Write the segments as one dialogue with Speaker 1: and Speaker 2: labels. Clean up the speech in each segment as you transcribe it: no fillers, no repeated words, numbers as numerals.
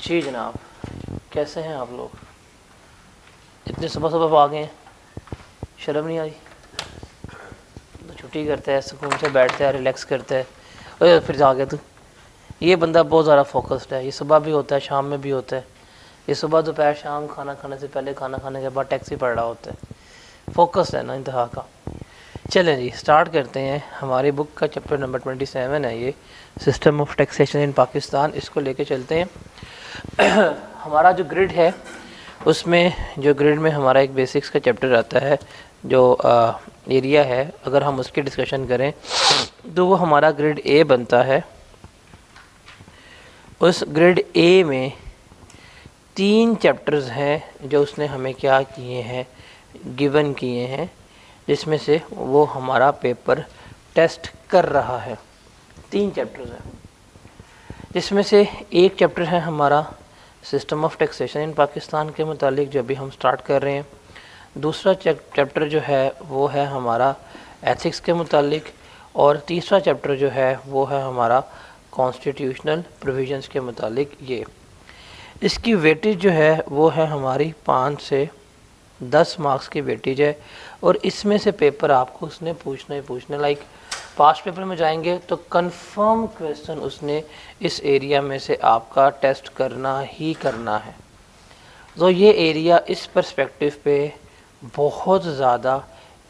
Speaker 1: جی جناب، کیسے ہیں آپ لوگ؟ اتنے صبح صبح آ گئے ہیں، شرم نہیں آئی؟ تو چھٹی کرتے ہیں، سکون سے بیٹھتے ہیں، ریلیکس کرتے ہیں، اور پھر جا کے تو یہ بندہ بہت زیادہ فوکسڈ ہے. یہ صبح بھی ہوتا ہے، شام میں بھی ہوتا ہے. یہ صبح دوپہر شام کھانا کھانے سے پہلے، کھانا کھانے کے بعد ٹیکسی پڑھ رہا ہوتا ہے. فوکس ہے نا انتہا کا. چلیں جی اسٹارٹ کرتے ہیں. ہماری بک کا چیپٹر نمبر 27 ہے، یہ سسٹم آف ٹیکسیشن ان پاکستان. اس کو لے کے چلتے ہیں. ہمارا جو گریڈ ہے اس میں ہمارا ایک بیسکس کا چیپٹر آتا ہے جو ایریا ہے. اگر ہم اس کی ڈسکشن کریں تو وہ ہمارا گریڈ اے بنتا ہے. اس گریڈ اے میں 3 چیپٹرز ہیں جو اس نے ہمیں کیا کیے ہیں، گیون کیے ہیں، جس میں سے وہ ہمارا پیپر ٹیسٹ کر رہا ہے. 3 چیپٹرز ہیں، جس میں سے ایک چیپٹر ہے ہمارا سسٹم آف ٹیکسیشن ان پاکستان کے متعلق، جو ابھی ہم سٹارٹ کر رہے ہیں. دوسرا چیپٹر جو ہے وہ ہے ہمارا ایتھکس کے متعلق، اور تیسرا چیپٹر جو ہے وہ ہے ہمارا کانسٹیٹیوشنل پروویژنس کے متعلق. یہ اس کی ویٹیج جو ہے وہ ہے ہماری 5 سے 10 مارکس کی ویٹیج ہے. اور اس میں سے پیپر آپ کو اس نے پوچھنا لائک پاسٹ پیپر میں جائیں گے تو کنفرم کویسچن اس نے اس ایریا میں سے آپ کا ٹیسٹ کرنا ہی کرنا ہے. تو یہ ایریا اس پرسپیکٹیو پہ بہت زیادہ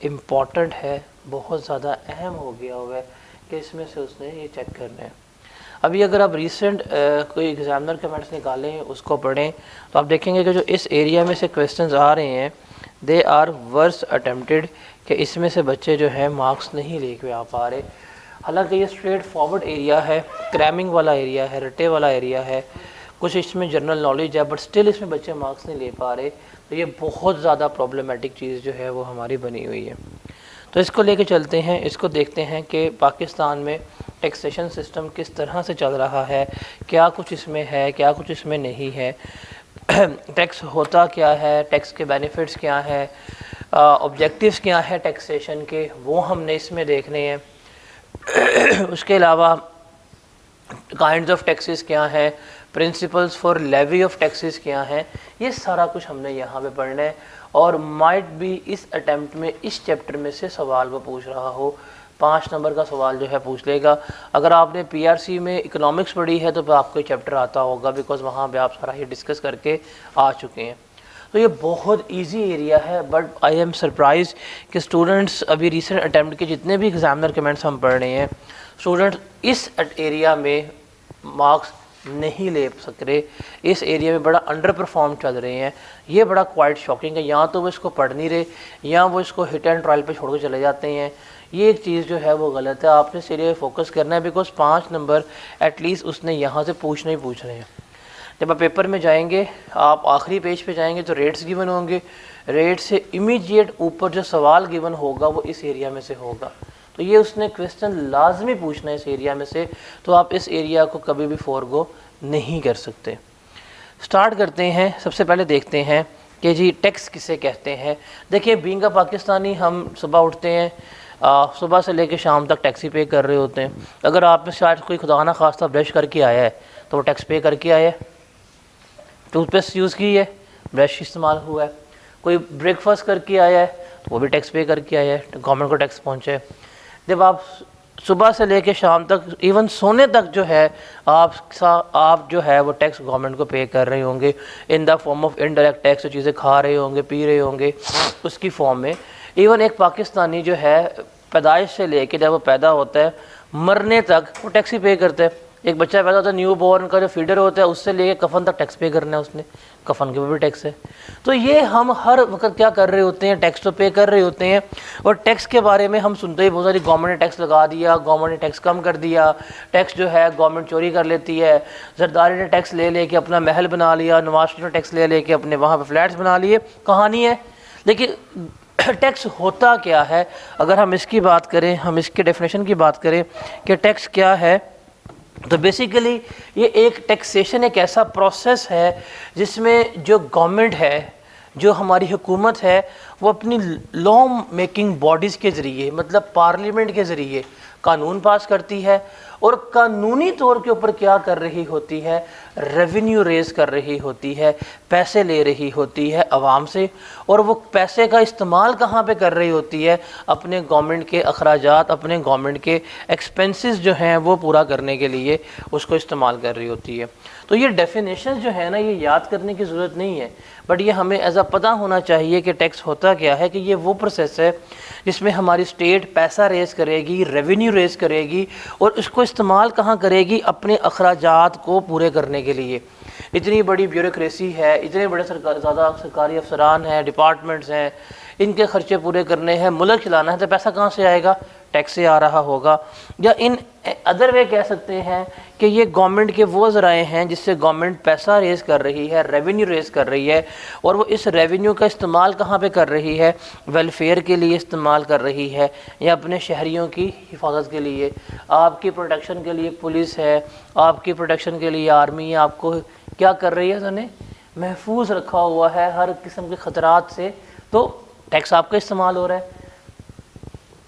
Speaker 1: امپورٹنٹ ہے، بہت زیادہ اہم ہو گیا ہوا ہے کہ اس میں سے اس نے یہ چیک کرنا ہے. ابھی اگر آپ ریسنٹ کوئی ایگزامنر کمنٹس نکالیں، اس کو پڑھیں، تو آپ دیکھیں گے کہ جو اس ایریا میں سے کویسچنز آ رہے ہیں دے آر ورس اٹیمپٹیڈ، کہ اس میں سے بچے جو ہیں مارکس نہیں لے کے آ پا رہے. حالانکہ یہ اسٹریٹ فارورڈ ایریا ہے، کریمنگ والا ایریا ہے، رٹے والا ایریا ہے، کچھ اس میں جنرل نالج ہے، بٹ سٹل اس میں بچے مارکس نہیں لے پا رہے. تو یہ بہت زیادہ پرابلمٹک چیز جو ہے وہ ہماری بنی ہوئی ہے. تو اس کو لے کے چلتے ہیں، اس کو دیکھتے ہیں کہ پاکستان میں ٹیکسیشن سسٹم کس طرح سے چل رہا ہے، کیا کچھ اس میں ہے، کیا کچھ اس میں نہیں ہے، ٹیکس ہوتا کیا ہے، ٹیکس کے بینیفٹس کیا ہیں، آبجیکٹیوز کیا ہیں ٹیکسیشن کے، وہ ہم نے اس میں دیکھنے ہیں. اس کے علاوہ کائنڈز آف ٹیکسز کیا ہیں، principles for levy of taxes کیا ہیں، یہ سارا کچھ ہم نے یہاں پہ پڑھنا ہے. اور مائٹ بھی اس اٹیمپٹ میں اس چیپٹر میں سے سوال وہ پوچھ رہا ہو. 5 نمبر کا سوال جو ہے پوچھ لے گا. اگر آپ نے پی آر سی میں اکنامکس پڑھی ہے تو پھر آپ کو یہ چیپٹر آتا ہوگا، بیکاز وہاں پہ آپ سارا یہ ڈسکس کر کے آ چکے ہیں. تو یہ بہت ایزی ایریا ہے، بٹ آئی ایم سرپرائز کہ اسٹوڈنٹس ابھی ریسنٹ اٹیمپٹ کے جتنے بھی ایگزامنر کمنٹس ہم پڑھ رہے ہیں، اسٹوڈنٹس اس ایریا میں مارکس نہیں لے سک رہے، اس ایریا میں بڑا انڈر پرفارم چل رہے ہیں. یہ بڑا کوائٹ شاکنگ ہے. یا تو وہ اس کو پڑھ نہیں رہے، یا وہ اس کو ہٹ اینڈ ٹرائل پہ چھوڑ کے چلے جاتے ہیں. یہ ایک چیز جو ہے وہ غلط ہے. آپ نے اس ایریا پہ فوکس کرنا ہے، بیکاز 5 نمبر ایٹ لیسٹ اس نے یہاں سے پوچھنا ہی پوچھ رہے ہیں. جب آپ پیپر میں جائیں گے، آپ آخری پیج پہ جائیں گے تو ریٹس گیون ہوں گے. ریٹ سے امیجیٹ اوپر جو سوال گیون ہوگا وہ اس ایریا میں سے ہوگا. تو یہ اس نے کویسچن لازمی پوچھنا ہے اس ایریا میں سے. تو آپ اس ایریا کو کبھی بھی فورگو نہیں کر سکتے. سٹارٹ کرتے ہیں. سب سے پہلے دیکھتے ہیں کہ جی ٹیکس کسے کہتے ہیں. دیکھیں بینگ اے پاکستانی، ہم صبح اٹھتے ہیں، صبح سے لے کے شام تک ٹیکسی پے کر رہے ہوتے ہیں. اگر آپ میں شاید کوئی خدا نہ خواستہ برش کر کے آیا ہے تو وہ ٹیکس پے کر کے آیا ہے. ٹوتھ پیسٹ یوز کی ہے، برش استعمال ہوا ہے. کوئی بریک فاسٹ کر کے آیا ہے تو وہ بھی ٹیکس پے کر کے آیا ہے، گورنمنٹ کو ٹیکس پہنچا ہے. جب آپ صبح سے لے کے شام تک ایون سونے تک جو ہے آپ جو ہے وہ ٹیکس گورنمنٹ کو پے کر رہے ہوں گے in the form of indirect tax. جو چیزیں کھا رہے ہوں گے، پی رہے ہوں گے، اس کی فارم میں. ایون ایک پاکستانی جو ہے پیدائش سے لے کے جب وہ پیدا ہوتا ہے مرنے تک وہ ٹیکس ہی پے کرتا ہے. ایک بچہ پیدا ہوتا ہے، نیو بورن کا جو فیڈر ہوتا ہے، اس سے لے کے کفن تک ٹیکس پے کرنا ہے اس نے. کفن کے اوپر بھی ٹیکس ہے. تو یہ ہم ہر وقت کیا کر رہے ہوتے ہیں، ٹیکس تو پے کر رہے ہوتے ہیں. اور ٹیکس کے بارے میں ہم سنتے ہی بہت ساری، گورنمنٹ نے ٹیکس لگا دیا، گورنمنٹ نے ٹیکس کم کر دیا، ٹیکس جو ہے گورنمنٹ چوری کر لیتی ہے، زرداری نے ٹیکس لے لے کے اپنا محل بنا لیا، نواز شریف نے ٹیکس لے لے کے اپنے وہاں پہ فلیٹس بنا لیے. کہانی ہے. لیکن ٹیکس ہوتا کیا ہے؟ اگر ہم اس کی بات کریں، ہم اس کے ڈیفینیشن کی بات کریں کہ ٹیکس کیا ہے، تو بیسیکلی یہ ایک ٹیکسیشن ایک ایسا پروسیس ہے جس میں جو گورنمنٹ ہے، جو ہماری حکومت ہے، وہ اپنی لا میکنگ باڈیز کے ذریعے، مطلب پارلیمنٹ کے ذریعے، قانون پاس کرتی ہے اور قانونی طور کے اوپر کیا کر رہی ہوتی ہے، ریونیو ریز کر رہی ہوتی ہے، پیسے لے رہی ہوتی ہے عوام سے، اور وہ پیسے کا استعمال کہاں پہ کر رہی ہوتی ہے، اپنے گورنمنٹ کے اخراجات، اپنے گورنمنٹ کے ایکسپنسز جو ہیں وہ پورا کرنے کے لیے اس کو استعمال کر رہی ہوتی ہے۔ تو یہ ڈیفینیشن جو ہے نا، یہ یاد کرنے کی ضرورت نہیں ہے، بٹ یہ ہمیں ایسا پتہ ہونا چاہیے کہ ٹیکس ہوتا کیا ہے، کہ یہ وہ پروسیس ہے جس میں ہماری اسٹیٹ پیسہ ریز کرے گی، ریونیو ریز کرے گی، اور اس کو استعمال کہاں کرے گی، اپنے اخراجات کو پورے کرنے کے لیے۔ اتنی بڑی بیوروکریسی ہے، اتنے بڑے زیادہ سرکاری افسران ہیں، ڈپارٹمنٹس ہیں، ان کے خرچے پورے کرنے ہیں، ملک چلانا ہے، تو پیسہ کہاں سے آئے گا؟ ٹیکس سے آ رہا ہوگا۔ یا ان ادر وے کہہ سکتے ہیں کہ یہ گورنمنٹ کے وہ ذرائع ہیں جس سے گورنمنٹ پیسہ ریز کر رہی ہے، ریونیو ریز کر رہی ہے، اور وہ اس ریونیو کا استعمال کہاں پہ کر رہی ہے؟ ویلفیئر کے لیے استعمال کر رہی ہے، یا اپنے شہریوں کی حفاظت کے لیے۔ آپ کی پروٹیکشن کے لیے پولیس ہے، آپ کی پروٹیکشن کے لیے آرمی ہے، آپ کو کیا کر رہی ہے؟ محفوظ رکھا ہوا ہے ہر قسم کے خطرات سے، تو ٹیکس آپ کا استعمال ہو رہا ہے۔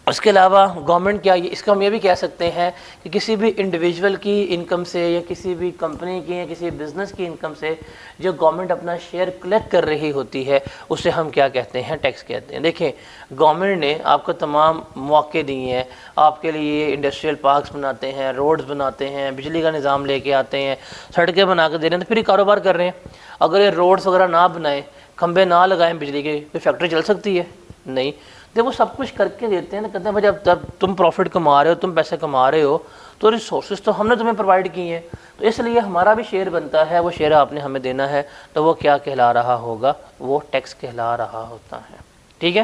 Speaker 1: اس کے علاوہ گورنمنٹ کیا، اس کا ہم یہ بھی کہہ سکتے ہیں کہ کسی بھی انڈیویجول کی انکم سے، یا کسی بھی کمپنی کی، یا کسی بزنس کی انکم سے جو گورنمنٹ اپنا شیئر کلیکٹ کر رہی ہوتی ہے، اسے ہم کیا کہتے ہیں؟ ٹیکس کہتے ہیں۔ دیکھیں، گورنمنٹ نے آپ کو تمام مواقع دیے ہیں، آپ کے لیے انڈسٹریل پارکس بناتے ہیں، روڈز بناتے ہیں، بجلی کا نظام لے کے آتے ہیں، سڑکیں بنا کے دے رہے ہیں، تو پھر یہ کاروبار کر رہے ہیں۔ اگر یہ روڈز وغیرہ نہ بنائیں، کھمبے نہ لگائیں بجلی کے، کوئی فیکٹری چل سکتی ہے؟ نہیں۔ جب وہ سب کچھ کر کے دیتے ہیں نا، کہتے ہیں بھائی جب تم پروفٹ کما رہے ہو، تم پیسے کما رہے ہو، تو ریسورسز تو ہم نے تمہیں پرووائڈ کی ہیں، تو اس لیے ہمارا بھی شیئر بنتا ہے، وہ شیئر آپ نے ہمیں دینا ہے، تو وہ کیا کہلا رہا ہوگا؟ وہ ٹیکس کہلا رہا ہوتا ہے۔ ٹھیک ہے؟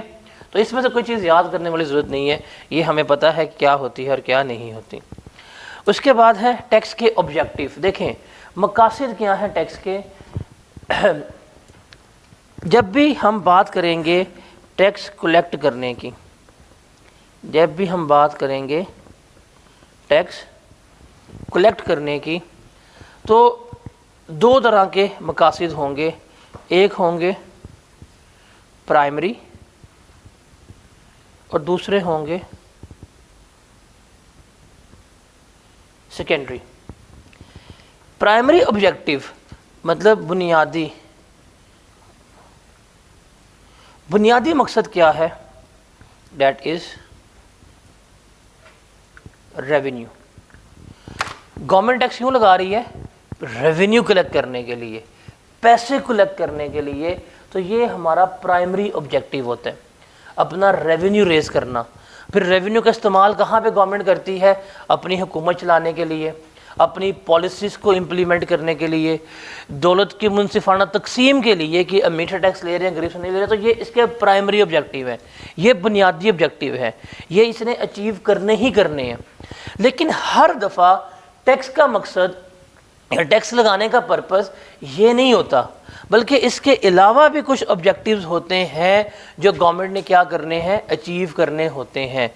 Speaker 1: تو اس میں سے کوئی چیز یاد کرنے والی ضرورت نہیں ہے، یہ ہمیں پتہ ہے کیا ہوتی ہے اور کیا نہیں ہوتی۔ اس کے بعد ہے ٹیکس کے آبجیکٹیو۔ دیکھیں، مقاصد کیا ہیں ٹیکس کے؟ جب بھی ہم بات کریں گے ٹیکس کلیکٹ کرنے کی، جب بھی ہم بات کریں گے ٹیکس کلیکٹ کرنے کی، تو دو طرح کے مقاصد ہوں گے۔ ایک ہوں گے پرائمری اور دوسرے ہوں گے سیکنڈری۔ پرائمری آبجیکٹیو مطلب بنیادی مقصد کیا ہے؟ That is revenue. Government tax کیوں لگا رہی ہے؟ ریونیو کلیکٹ کرنے کے لیے، پیسے کلیکٹ کرنے کے لیے۔ تو یہ ہمارا پرائمری آبجیکٹیو ہوتا ہے، اپنا ریونیو ریز کرنا۔ پھر ریونیو کا استعمال کہاں پہ گورنمنٹ کرتی ہے؟ اپنی حکومت چلانے کے لیے، اپنی پالیسیز کو امپلیمنٹ کرنے کے لیے، دولت کی منصفانہ تقسیم کے لیے، کہ میٹھا ٹیکس لے رہے ہیں، غریب سے نہیں لے رہے، تو یہ اس کے پرائمری آبجیکٹیو ہیں، یہ بنیادی آبجیکٹیو ہیں، یہ اس نے اچیو کرنے ہی کرنے ہیں۔ لیکن ہر دفعہ ٹیکس کا مقصد یا ٹیکس لگانے کا پرپس یہ نہیں ہوتا، بلکہ اس کے علاوہ بھی کچھ آبجیکٹیوز ہوتے ہیں جو گورنمنٹ نے کیا کرنے ہیں؟ اچیو کرنے ہوتے ہیں۔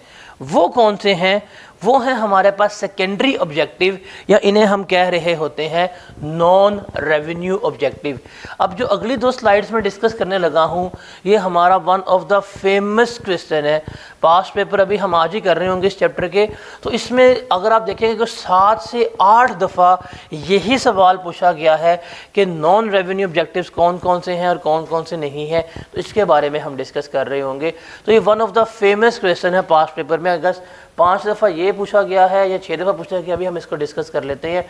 Speaker 1: وہ کون سے ہیں؟ وہ ہیں ہمارے پاس سیکنڈری آبجیکٹیو، یا انہیں ہم کہہ رہے ہوتے ہیں نان ریونیو آبجیکٹیو۔ اب جو اگلی دو سلائیڈز میں ڈسکس کرنے لگا ہوں، یہ ہمارا one of the famous question ہے، پاسٹ پیپر ابھی ہم آج ہی کر رہے ہوں گے اس چیپٹر کے، تو اس میں اگر آپ دیکھیں گے کہ 7 سے 8 دفعہ یہی سوال پوچھا گیا ہے کہ نان ریونیو آبجیکٹیوز کون کون سے ہیں اور کون کون سے نہیں ہیں، تو اس کے بارے میں ہم ڈسکس کر رہے ہوں گے۔ تو یہ one of the famous question ہے پاسٹ پیپر میں، اگر 5 دفعہ یہ پوچھا گیا ہے یا 6 دفعہ پوچھا گیا، ابھی ہم اس کو ڈسکس کر لیتے ہیں۔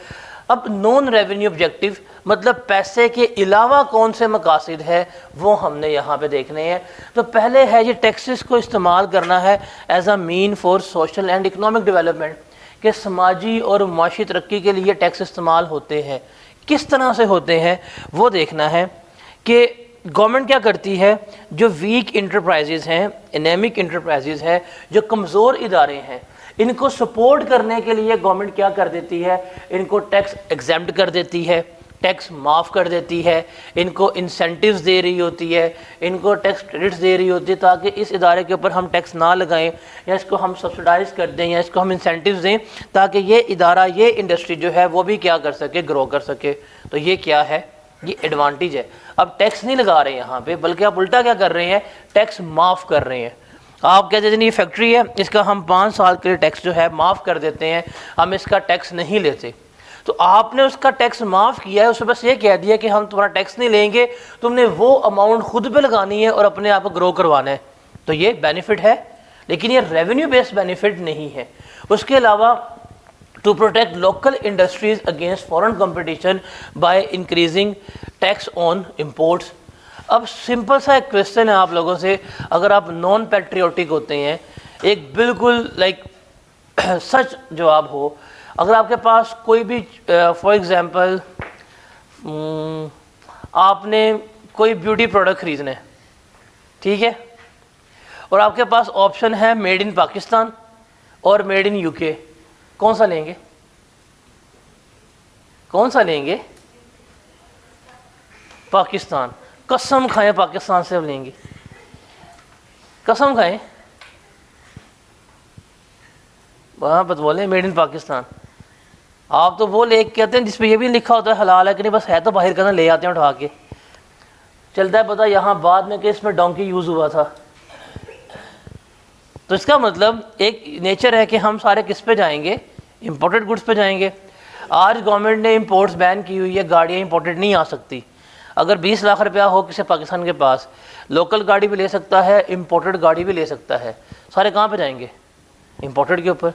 Speaker 1: اب نان ریونیو آبجیکٹیو مطلب پیسے کے علاوہ کون سے مقاصد ہے، وہ ہم نے یہاں پہ دیکھنے ہیں۔ تو پہلے ہے یہ ٹیکسز کو استعمال کرنا ہے as a mean for social and economic development, کہ سماجی اور معاشی ترقی کے لیے ٹیکس استعمال ہوتے ہیں۔ کس طرح سے ہوتے ہیں وہ دیکھنا ہے کہ گورنمنٹ کیا کرتی ہے، جو ویک انٹرپرائزز ہیں، انیمک انٹرپرائزز ہیں، جو کمزور ادارے ہیں، ان کو سپورٹ کرنے کے لیے گورنمنٹ کیا کر دیتی ہے؟ ان کو ٹیکس ایگزیمپٹ کر دیتی ہے، ٹیکس معاف کر دیتی ہے، ان کو انسینٹیوز دے رہی ہوتی ہے، ان کو ٹیکس کریڈٹس دے رہی ہوتی ہے، تاکہ اس ادارے کے اوپر ہم ٹیکس نہ لگائیں، یا اس کو ہم سبسڈائز کر دیں، یا اس کو ہم انسینٹیوز دیں، تاکہ یہ ادارہ، یہ انڈسٹری جو ہے وہ بھی کیا کر سکے؟ گرو کر سکے۔ تو یہ کیا ہے؟ یہ ایڈوانٹیج ہے۔ اب ٹیکس نہیں لگا رہے یہاں پہ، بلکہ آپ الٹا کیا کر رہے ہیں؟ ٹیکس معاف کر رہے ہیں۔ آپ کہتے ہیں یہ فیکٹری ہے، اس کا ہم 5 سال کے لیے ٹیکس جو ہے معاف کر دیتے ہیں، ہم اس کا ٹیکس نہیں لیتے. تو آپ نے اس کا ٹیکس معاف کیا ہے، اس میں بس یہ کہہ دیا کہ ہم تمہارا ٹیکس نہیں لیں گے، تم نے وہ اماؤنٹ خود پہ لگانی ہے اور اپنے آپ کو گرو کروانا ہے. تو یہ بینیفٹ ہے، لیکن یہ ریونیو بیسڈ بینیفٹ نہیں ہے. اس کے علاوہ to protect local industries against foreign competition by increasing tax on imports. اب سمپل سا ایک کویشچن ہے آپ لوگوں سے، اگر آپ نان پیٹریوٹک ہوتے ہیں، ایک بالکل لائک سچ جواب ہو. اگر آپ کے پاس کوئی بھی فار ایگزامپل آپ نے کوئی بیوٹی پروڈکٹ خریدنا ہے، ٹھیک ہے، اور آپ کے پاس آپشن ہے میڈ ان پاکستان اور میڈ ان UK، کون سا لیں گے؟ کون سا لیں گے؟ پاکستان. قسم کھائیں پاکستان سے لیں گے، قسم کھائیں، وہاں پر بولیں میڈ ان پاکستان. آپ تو وہ لے کے آتے ہیں جس پہ یہ بھی لکھا ہوتا ہے حلال ہے کہ نہیں، بس ہے تو باہر کرنا، لے آتے ہیں اٹھا کے. چلتا ہے پتہ یہاں بعد میں کہ اس میں ڈونکی یوز ہوا تھا. تو اس کا مطلب ایک نیچر ہے کہ ہم سارے کس پہ جائیں گے؟ امپورٹڈ گڈس پہ جائیں گے. آج گورنمنٹ نے امپورٹس بین کی ہوئی ہے، گاڑیاں امپورٹڈ نہیں آ سکتی. اگر 20 لاکھ روپیہ ہو کسی پاکستان کے پاس، لوکل گاڑی بھی لے سکتا ہے، امپورٹڈ گاڑی بھی لے سکتا ہے. سارے کہاں پہ جائیں گے؟ امپورٹڈ کے اوپر.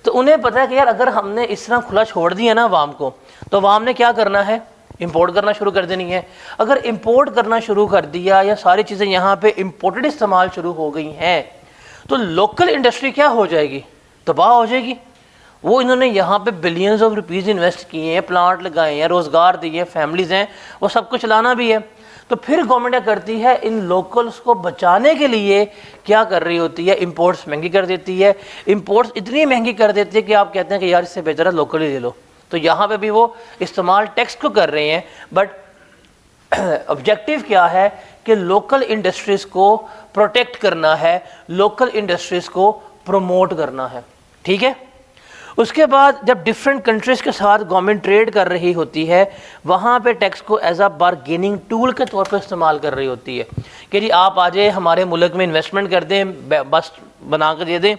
Speaker 1: تو انہیں پتہ ہے کہ یار اگر ہم نے اس طرح کھلا چھوڑ دیا نا عوام کو، تو عوام نے کیا کرنا ہے؟ امپورٹ کرنا شروع کر دینی ہے. اگر امپورٹ کرنا شروع کر دیا یا ساری چیزیں یہاں پہ امپورٹڈ استعمال شروع ہو گئی ہیں، تو لوکل انڈسٹری کیا ہو جائے گی؟ تباہ ہو جائے گی. وہ انہوں نے یہاں پہ بلینز آف روپیز انویسٹ کیے ہیں، پلانٹ لگائے ہیں، روزگار دیے، فیملیز ہیں، وہ سب کچھ چلانا بھی ہے. تو پھر گورنمنٹ کیا کرتی ہے؟ ان لوکلس کو بچانے کے لیے کیا کر رہی ہوتی ہے؟ امپورٹس مہنگی کر دیتی ہے. امپورٹس اتنی مہنگی کر دیتی ہے کہ آپ کہتے ہیں کہ یار اس سے بہتر ہے لوکل ہی لے لو. تو یہاں پہ بھی وہ استعمال ٹیکس کو کر رہے ہیں، بٹ آبجیکٹو کیا ہے کہ لوکل انڈسٹریز کو پروٹیکٹ کرنا ہے، لوکل انڈسٹریز کو پروموٹ کرنا ہے. ٹھیک ہے. اس کے بعد جب ڈفرینٹ کنٹریز کے ساتھ گورنمنٹ ٹریڈ کر رہی ہوتی ہے، وہاں پہ ٹیکس کو ایز اے بارگیننگ ٹول کے طور پہ استعمال کر رہی ہوتی ہے کہ جی آپ آ جائیں ہمارے ملک میں انویسٹمنٹ کر دیں، بس بنا کے دے دیں،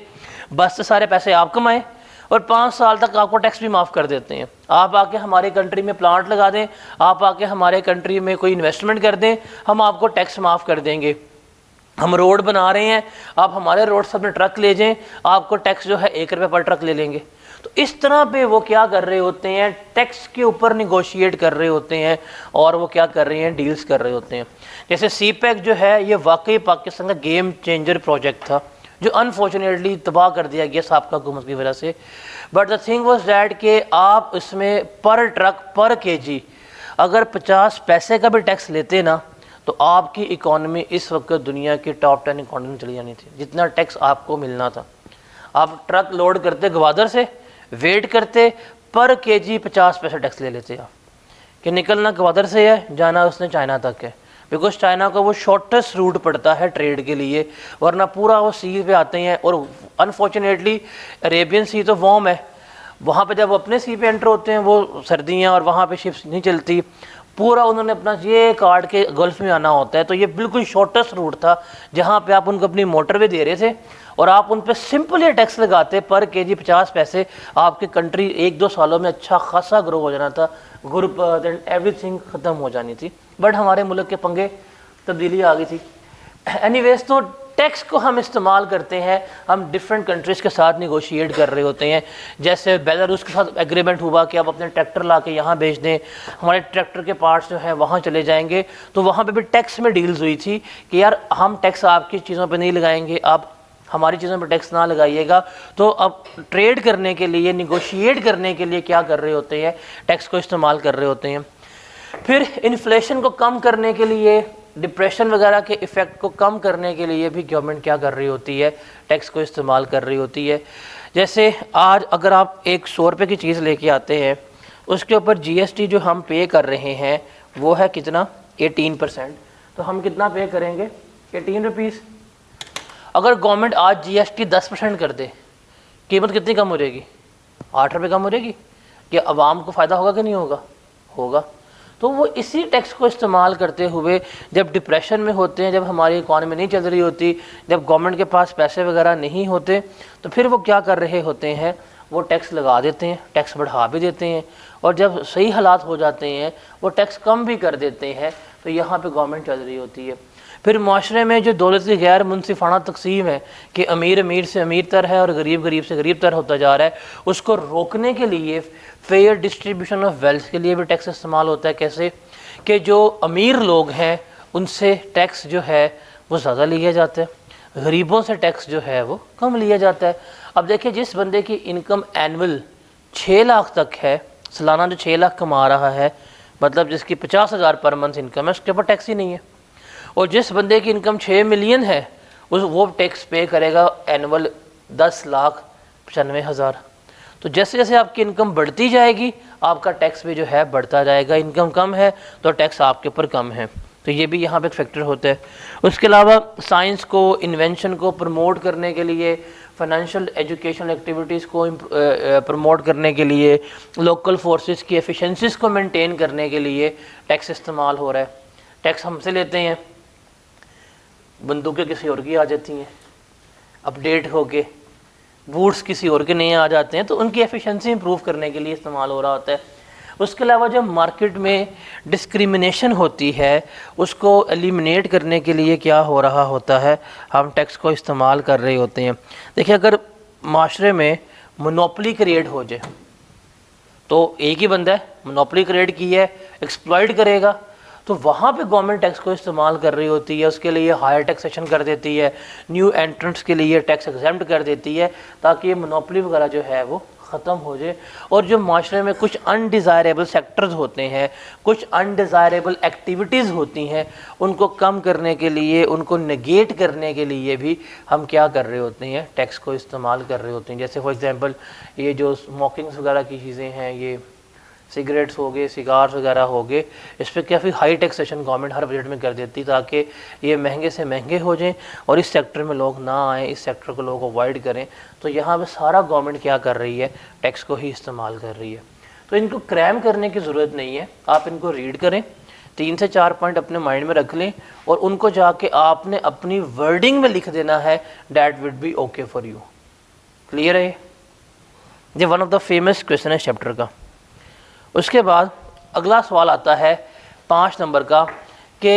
Speaker 1: بس سے سارے پیسے آپ کمائیں اور 5 سال تک آپ کو ٹیکس بھی معاف کر دیتے ہیں. آپ آ کے ہماری کنٹری میں پلانٹ لگا دیں، آپ آ کے ہمارے کنٹری میں کوئی انویسٹمنٹ کر دیں، ہم آپ کو ٹیکس معاف کر دیں گے. ہم روڈ بنا رہے ہیں، آپ ہمارے روڈ سے اپنے ٹرک لے جائیں، آپ کو ٹیکس جو ہے 1 روپے پر ٹرک لے لیں گے. تو اس طرح پہ وہ کیا کر رہے ہوتے ہیں؟ ٹیکس کے اوپر نیگوشیٹ کر رہے ہوتے ہیں، اور وہ کیا کر رہے ہیں؟ ڈیلز کر رہے ہوتے ہیں. جیسے سی پیک جو ہے، یہ واقعی پاکستان کا گیم چینجر پروجیکٹ تھا، جو انفارچونیٹلی تباہ کر دیا گیا سابقہ حکومت کی وجہ سے. But the thing was that کہ آپ اس میں پر ٹرک پر kg اگر 50 پیسے کا بھی ٹیکس لیتے نا، تو آپ کی اکانومی اس وقت دنیا کی ٹاپ 10 اکانومی میں چلی جانی تھی، جتنا ٹیکس آپ کو ملنا تھا. آپ ٹرک لوڈ کرتے گوادر سے، ویٹ کرتے، پر kg 50 پیسے ٹیکس لے لیتے آپ کہ نکلنا گوادر سے ہے، جانا اس نے چائنا تک ہے، بیکاز چائنا کو وہ شارٹیسٹ روٹ پڑتا ہے ٹریڈ کے لیے، ورنہ پورا وہ سی پہ آتے ہیں. اور انفارچونیٹلی عریبین سی تو وارم ہے، وہاں پہ جب وہ اپنے سی پہ انٹر ہوتے ہیں وہ سردیاں، اور وہاں پہ شپس نہیں چلتی، پورا انہوں نے اپنا یہ کاٹ کے گلف میں آنا ہوتا ہے. تو یہ بالکل شارٹیسٹ روٹ تھا جہاں پہ آپ ان کو اپنی موٹر وے دے رہے تھے، اور آپ ان پہ سمپل یہ ٹیکس لگاتے پر kg 50 پیسے، آپ کی کنٹری 1-2 سالوں میں اچھا خاصا گرو ہو جانا تھا، غربت اینڈ ایوری تھنگ ختم ہو جانی تھی. بٹ ہمارے ملک کے پنگے، تبدیلی آ گئی تھی. اینی ویز تو ٹیکس کو ہم استعمال کرتے ہیں، ہم ڈفرینٹ کنٹریز کے ساتھ نیگوشیٹ کر رہے ہوتے ہیں. جیسے بیلاروس کے ساتھ ایگریمنٹ ہوا کہ آپ اپنے ٹریکٹر لا کے یہاں بیچ دیں، ہمارے ٹریکٹر کے پارٹس جو ہیں وہاں چلے جائیں گے. تو وہاں پہ بھی ٹیکس میں ڈیلز ہوئی تھی کہ یار ہم ٹیکس آپ کی چیزوں پہ نہیں لگائیں گے، آپ ہماری چیزوں پہ ٹیکس نہ لگائیے گا. تو اب ٹریڈ کرنے کے لیے، نیگوشیٹ کرنے کے لیے کیا کر رہے ہوتے ہیں؟ ٹیکس کو استعمال کر رہے ہوتے ہیں. پھر انفلیشن کو کم کرنے کے لیے، ڈپریشن وغیرہ کے ایفیکٹ کو کم کرنے کے لیے بھی گورنمنٹ کیا کر رہی ہوتی ہے؟ ٹیکس کو استعمال کر رہی ہوتی ہے. جیسے آج اگر آپ ایک 100 روپے کی چیز لے کے آتے ہیں، اس کے اوپر GST جو ہم پے کر رہے ہیں وہ ہے کتنا؟ 18%. تو ہم کتنا پے کریں گے؟ 18 روپیز. اگر گورنمنٹ آج GST 10% کر دے، قیمت کتنی کم ہو جائے گی؟ 8 روپے کم ہو جائے گی. کہ عوام کو فائدہ ہوگا کہ نہیں ہوگا؟ ہوگا. تو وہ اسی ٹیکس کو استعمال کرتے ہوئے جب ڈپریشن میں ہوتے ہیں، جب ہماری اکانومی نہیں چل رہی ہوتی، جب گورنمنٹ کے پاس پیسے وغیرہ نہیں ہوتے، تو پھر وہ کیا کر رہے ہوتے ہیں، وہ ٹیکس لگا دیتے ہیں، ٹیکس بڑھا بھی دیتے ہیں، اور جب صحیح حالات ہو جاتے ہیں وہ ٹیکس کم بھی کر دیتے ہیں، تو یہاں پہ گورنمنٹ چل رہی ہوتی ہے۔ پھر معاشرے میں جو دولت کی غیر منصفانہ تقسیم ہے کہ امیر امیر سے امیر تر ہے اور غریب غریب سے غریب تر ہوتا جا رہا ہے، اس کو روکنے کے لیے فیئر ڈسٹریبیوشن آف ویلتھ کے لیے بھی ٹیکس استعمال ہوتا ہے۔ کیسے کہ جو امیر لوگ ہیں ان سے ٹیکس جو ہے وہ زیادہ لیا جاتا ہے، غریبوں سے ٹیکس جو ہے وہ کم لیا جاتا ہے۔ اب دیکھیں جس بندے کی انکم اینول 6 لاکھ تک ہے، سالانہ جو 6 لاکھ کما رہا ہے، مطلب جس کی 50,000 پر منتھ انکم ہے، اس کے اوپر ٹیکس ہی نہیں ہے، اور جس بندے کی انکم 6 ملین ہے وہ ٹیکس پے کرے گا اینول 10,95,000۔ تو جیسے جیسے آپ کی انکم بڑھتی جائے گی آپ کا ٹیکس بھی جو ہے بڑھتا جائے گا، انکم کم ہے تو ٹیکس آپ کے اوپر کم ہے، تو یہ بھی یہاں پہ ایک فیکٹر ہوتا ہے۔ اس کے علاوہ سائنس کو، انوینشن کو پروموٹ کرنے کے لیے، فائنینشیل ایجوکیشنل ایکٹیویٹیز کو پروموٹ کرنے کے لیے، لوکل فورسز کی ایفیشنسیز کو مینٹین کرنے کے لیے ٹیکس استعمال ہو رہا ہے۔ ٹیکس ہم سے لیتے ہیں، بندوقیں کسی اور کی آ جاتی ہیں اپڈیٹ ہو کے، بوٹس کسی اور کے نئے آ جاتے ہیں، تو ان کی ایفیشنسی امپروو کرنے کے لیے استعمال ہو رہا ہوتا ہے۔ اس کے علاوہ جو مارکیٹ میں ڈسکریمنیشن ہوتی ہے اس کو ایلیمنیٹ کرنے کے لیے کیا ہو رہا ہوتا ہے، ہم ٹیکس کو استعمال کر رہے ہوتے ہیں۔ دیکھیں اگر معاشرے میں مونوپلی کریٹ ہو جائے تو ایک ہی بندہ ہے، مونوپلی کریٹ کی ہے، ایکسپلائٹ کرے گا، تو وہاں پہ گورنمنٹ ٹیکس کو استعمال کر رہی ہوتی ہے، اس کے لیے ہائر ٹیکسیشن کر دیتی ہے، نیو انٹرنٹس کے لیے ٹیکس ایگزیمپٹ کر دیتی ہے تاکہ یہ مونوپلی وغیرہ جو ہے وہ ختم ہو جائے۔ اور جو معاشرے میں کچھ انڈیزائریبل سیکٹرز ہوتے ہیں، کچھ انڈیزائریبل ایکٹیویٹیز ہوتی ہیں، ان کو کم کرنے کے لیے، ان کو نگیٹ کرنے کے لیے بھی ہم کیا کر رہے ہوتے ہیں، ٹیکس کو استعمال کر رہے ہوتے ہیں۔ جیسے فار ایگزامپل یہ جو اسموکنگس وغیرہ کی چیزیں ہیں، یہ سگریٹس ہو گئے، سگارز وغیرہ ہو گئے، اس پہ کافی ہائی ٹیکسیشن گورنمنٹ ہر بجٹ میں کر دیتی تاکہ یہ مہنگے سے مہنگے ہو جائیں اور اس سیکٹر میں لوگ نہ آئیں، اس سیکٹر کو لوگ اوائڈ کریں۔ تو یہاں پہ سارا گورنمنٹ کیا کر رہی ہے، ٹیکس کو ہی استعمال کر رہی ہے۔ تو ان کو کریم کرنے کی ضرورت نہیں ہے، آپ ان کو ریڈ کریں، 3 سے 4 پوائنٹ اپنے مائنڈ میں رکھ لیں اور ان کو جا کے آپ نے اپنی ورڈنگ میں لکھ دینا ہے، that would be okay for you. Clear ہے یہ one of the famous question ہے چیپٹر کا۔ اس کے بعد اگلا سوال آتا ہے 5 نمبر کا کہ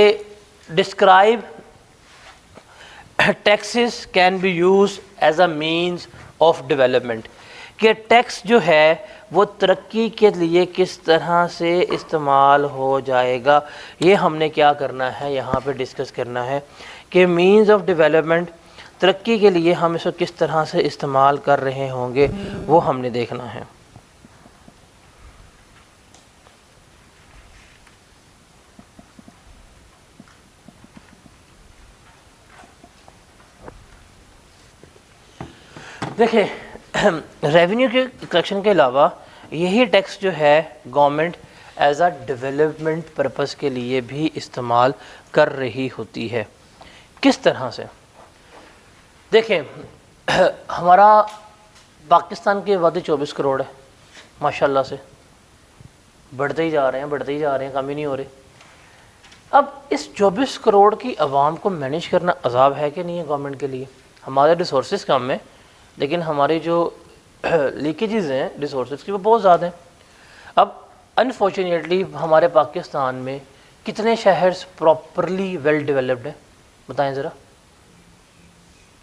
Speaker 1: describe taxes can be use as a means of development, کہ ٹیکس جو ہے وہ ترقی کے لیے کس طرح سے استعمال ہو جائے گا۔ یہ ہم نے کیا کرنا ہے، یہاں پہ ڈسکس کرنا ہے کہ مینز آف ڈیولپمنٹ، ترقی کے لیے ہم اس کو کس طرح سے استعمال کر رہے ہوں گے، وہ ہم نے دیکھنا ہے۔ دیکھیں ریونیو کے کلیکشن کے علاوہ یہی ٹیکس جو ہے government as a development purpose کے لیے بھی استعمال کر رہی ہوتی ہے۔ کس طرح سے؟ دیکھیں ہمارا پاکستان کی آبادی 24 کروڑ ہے، ماشاءاللہ سے بڑھتے ہی جا رہے ہیں، کم ہی نہیں ہو رہے۔ اب اس 24 کروڑ کی عوام کو مینیج کرنا عذاب ہے کہ نہیں ہے گورنمنٹ کے لیے؟ ہمارے ریسورسز کم ہیں لیکن ہماری جو لیکیجز ہیں ریسورسز کی وہ بہت زیادہ ہیں۔ اب انفارچونیٹلی ہمارے پاکستان میں کتنے شہرز پراپرلی ویل ڈیولپڈ ہیں بتائیں ذرا،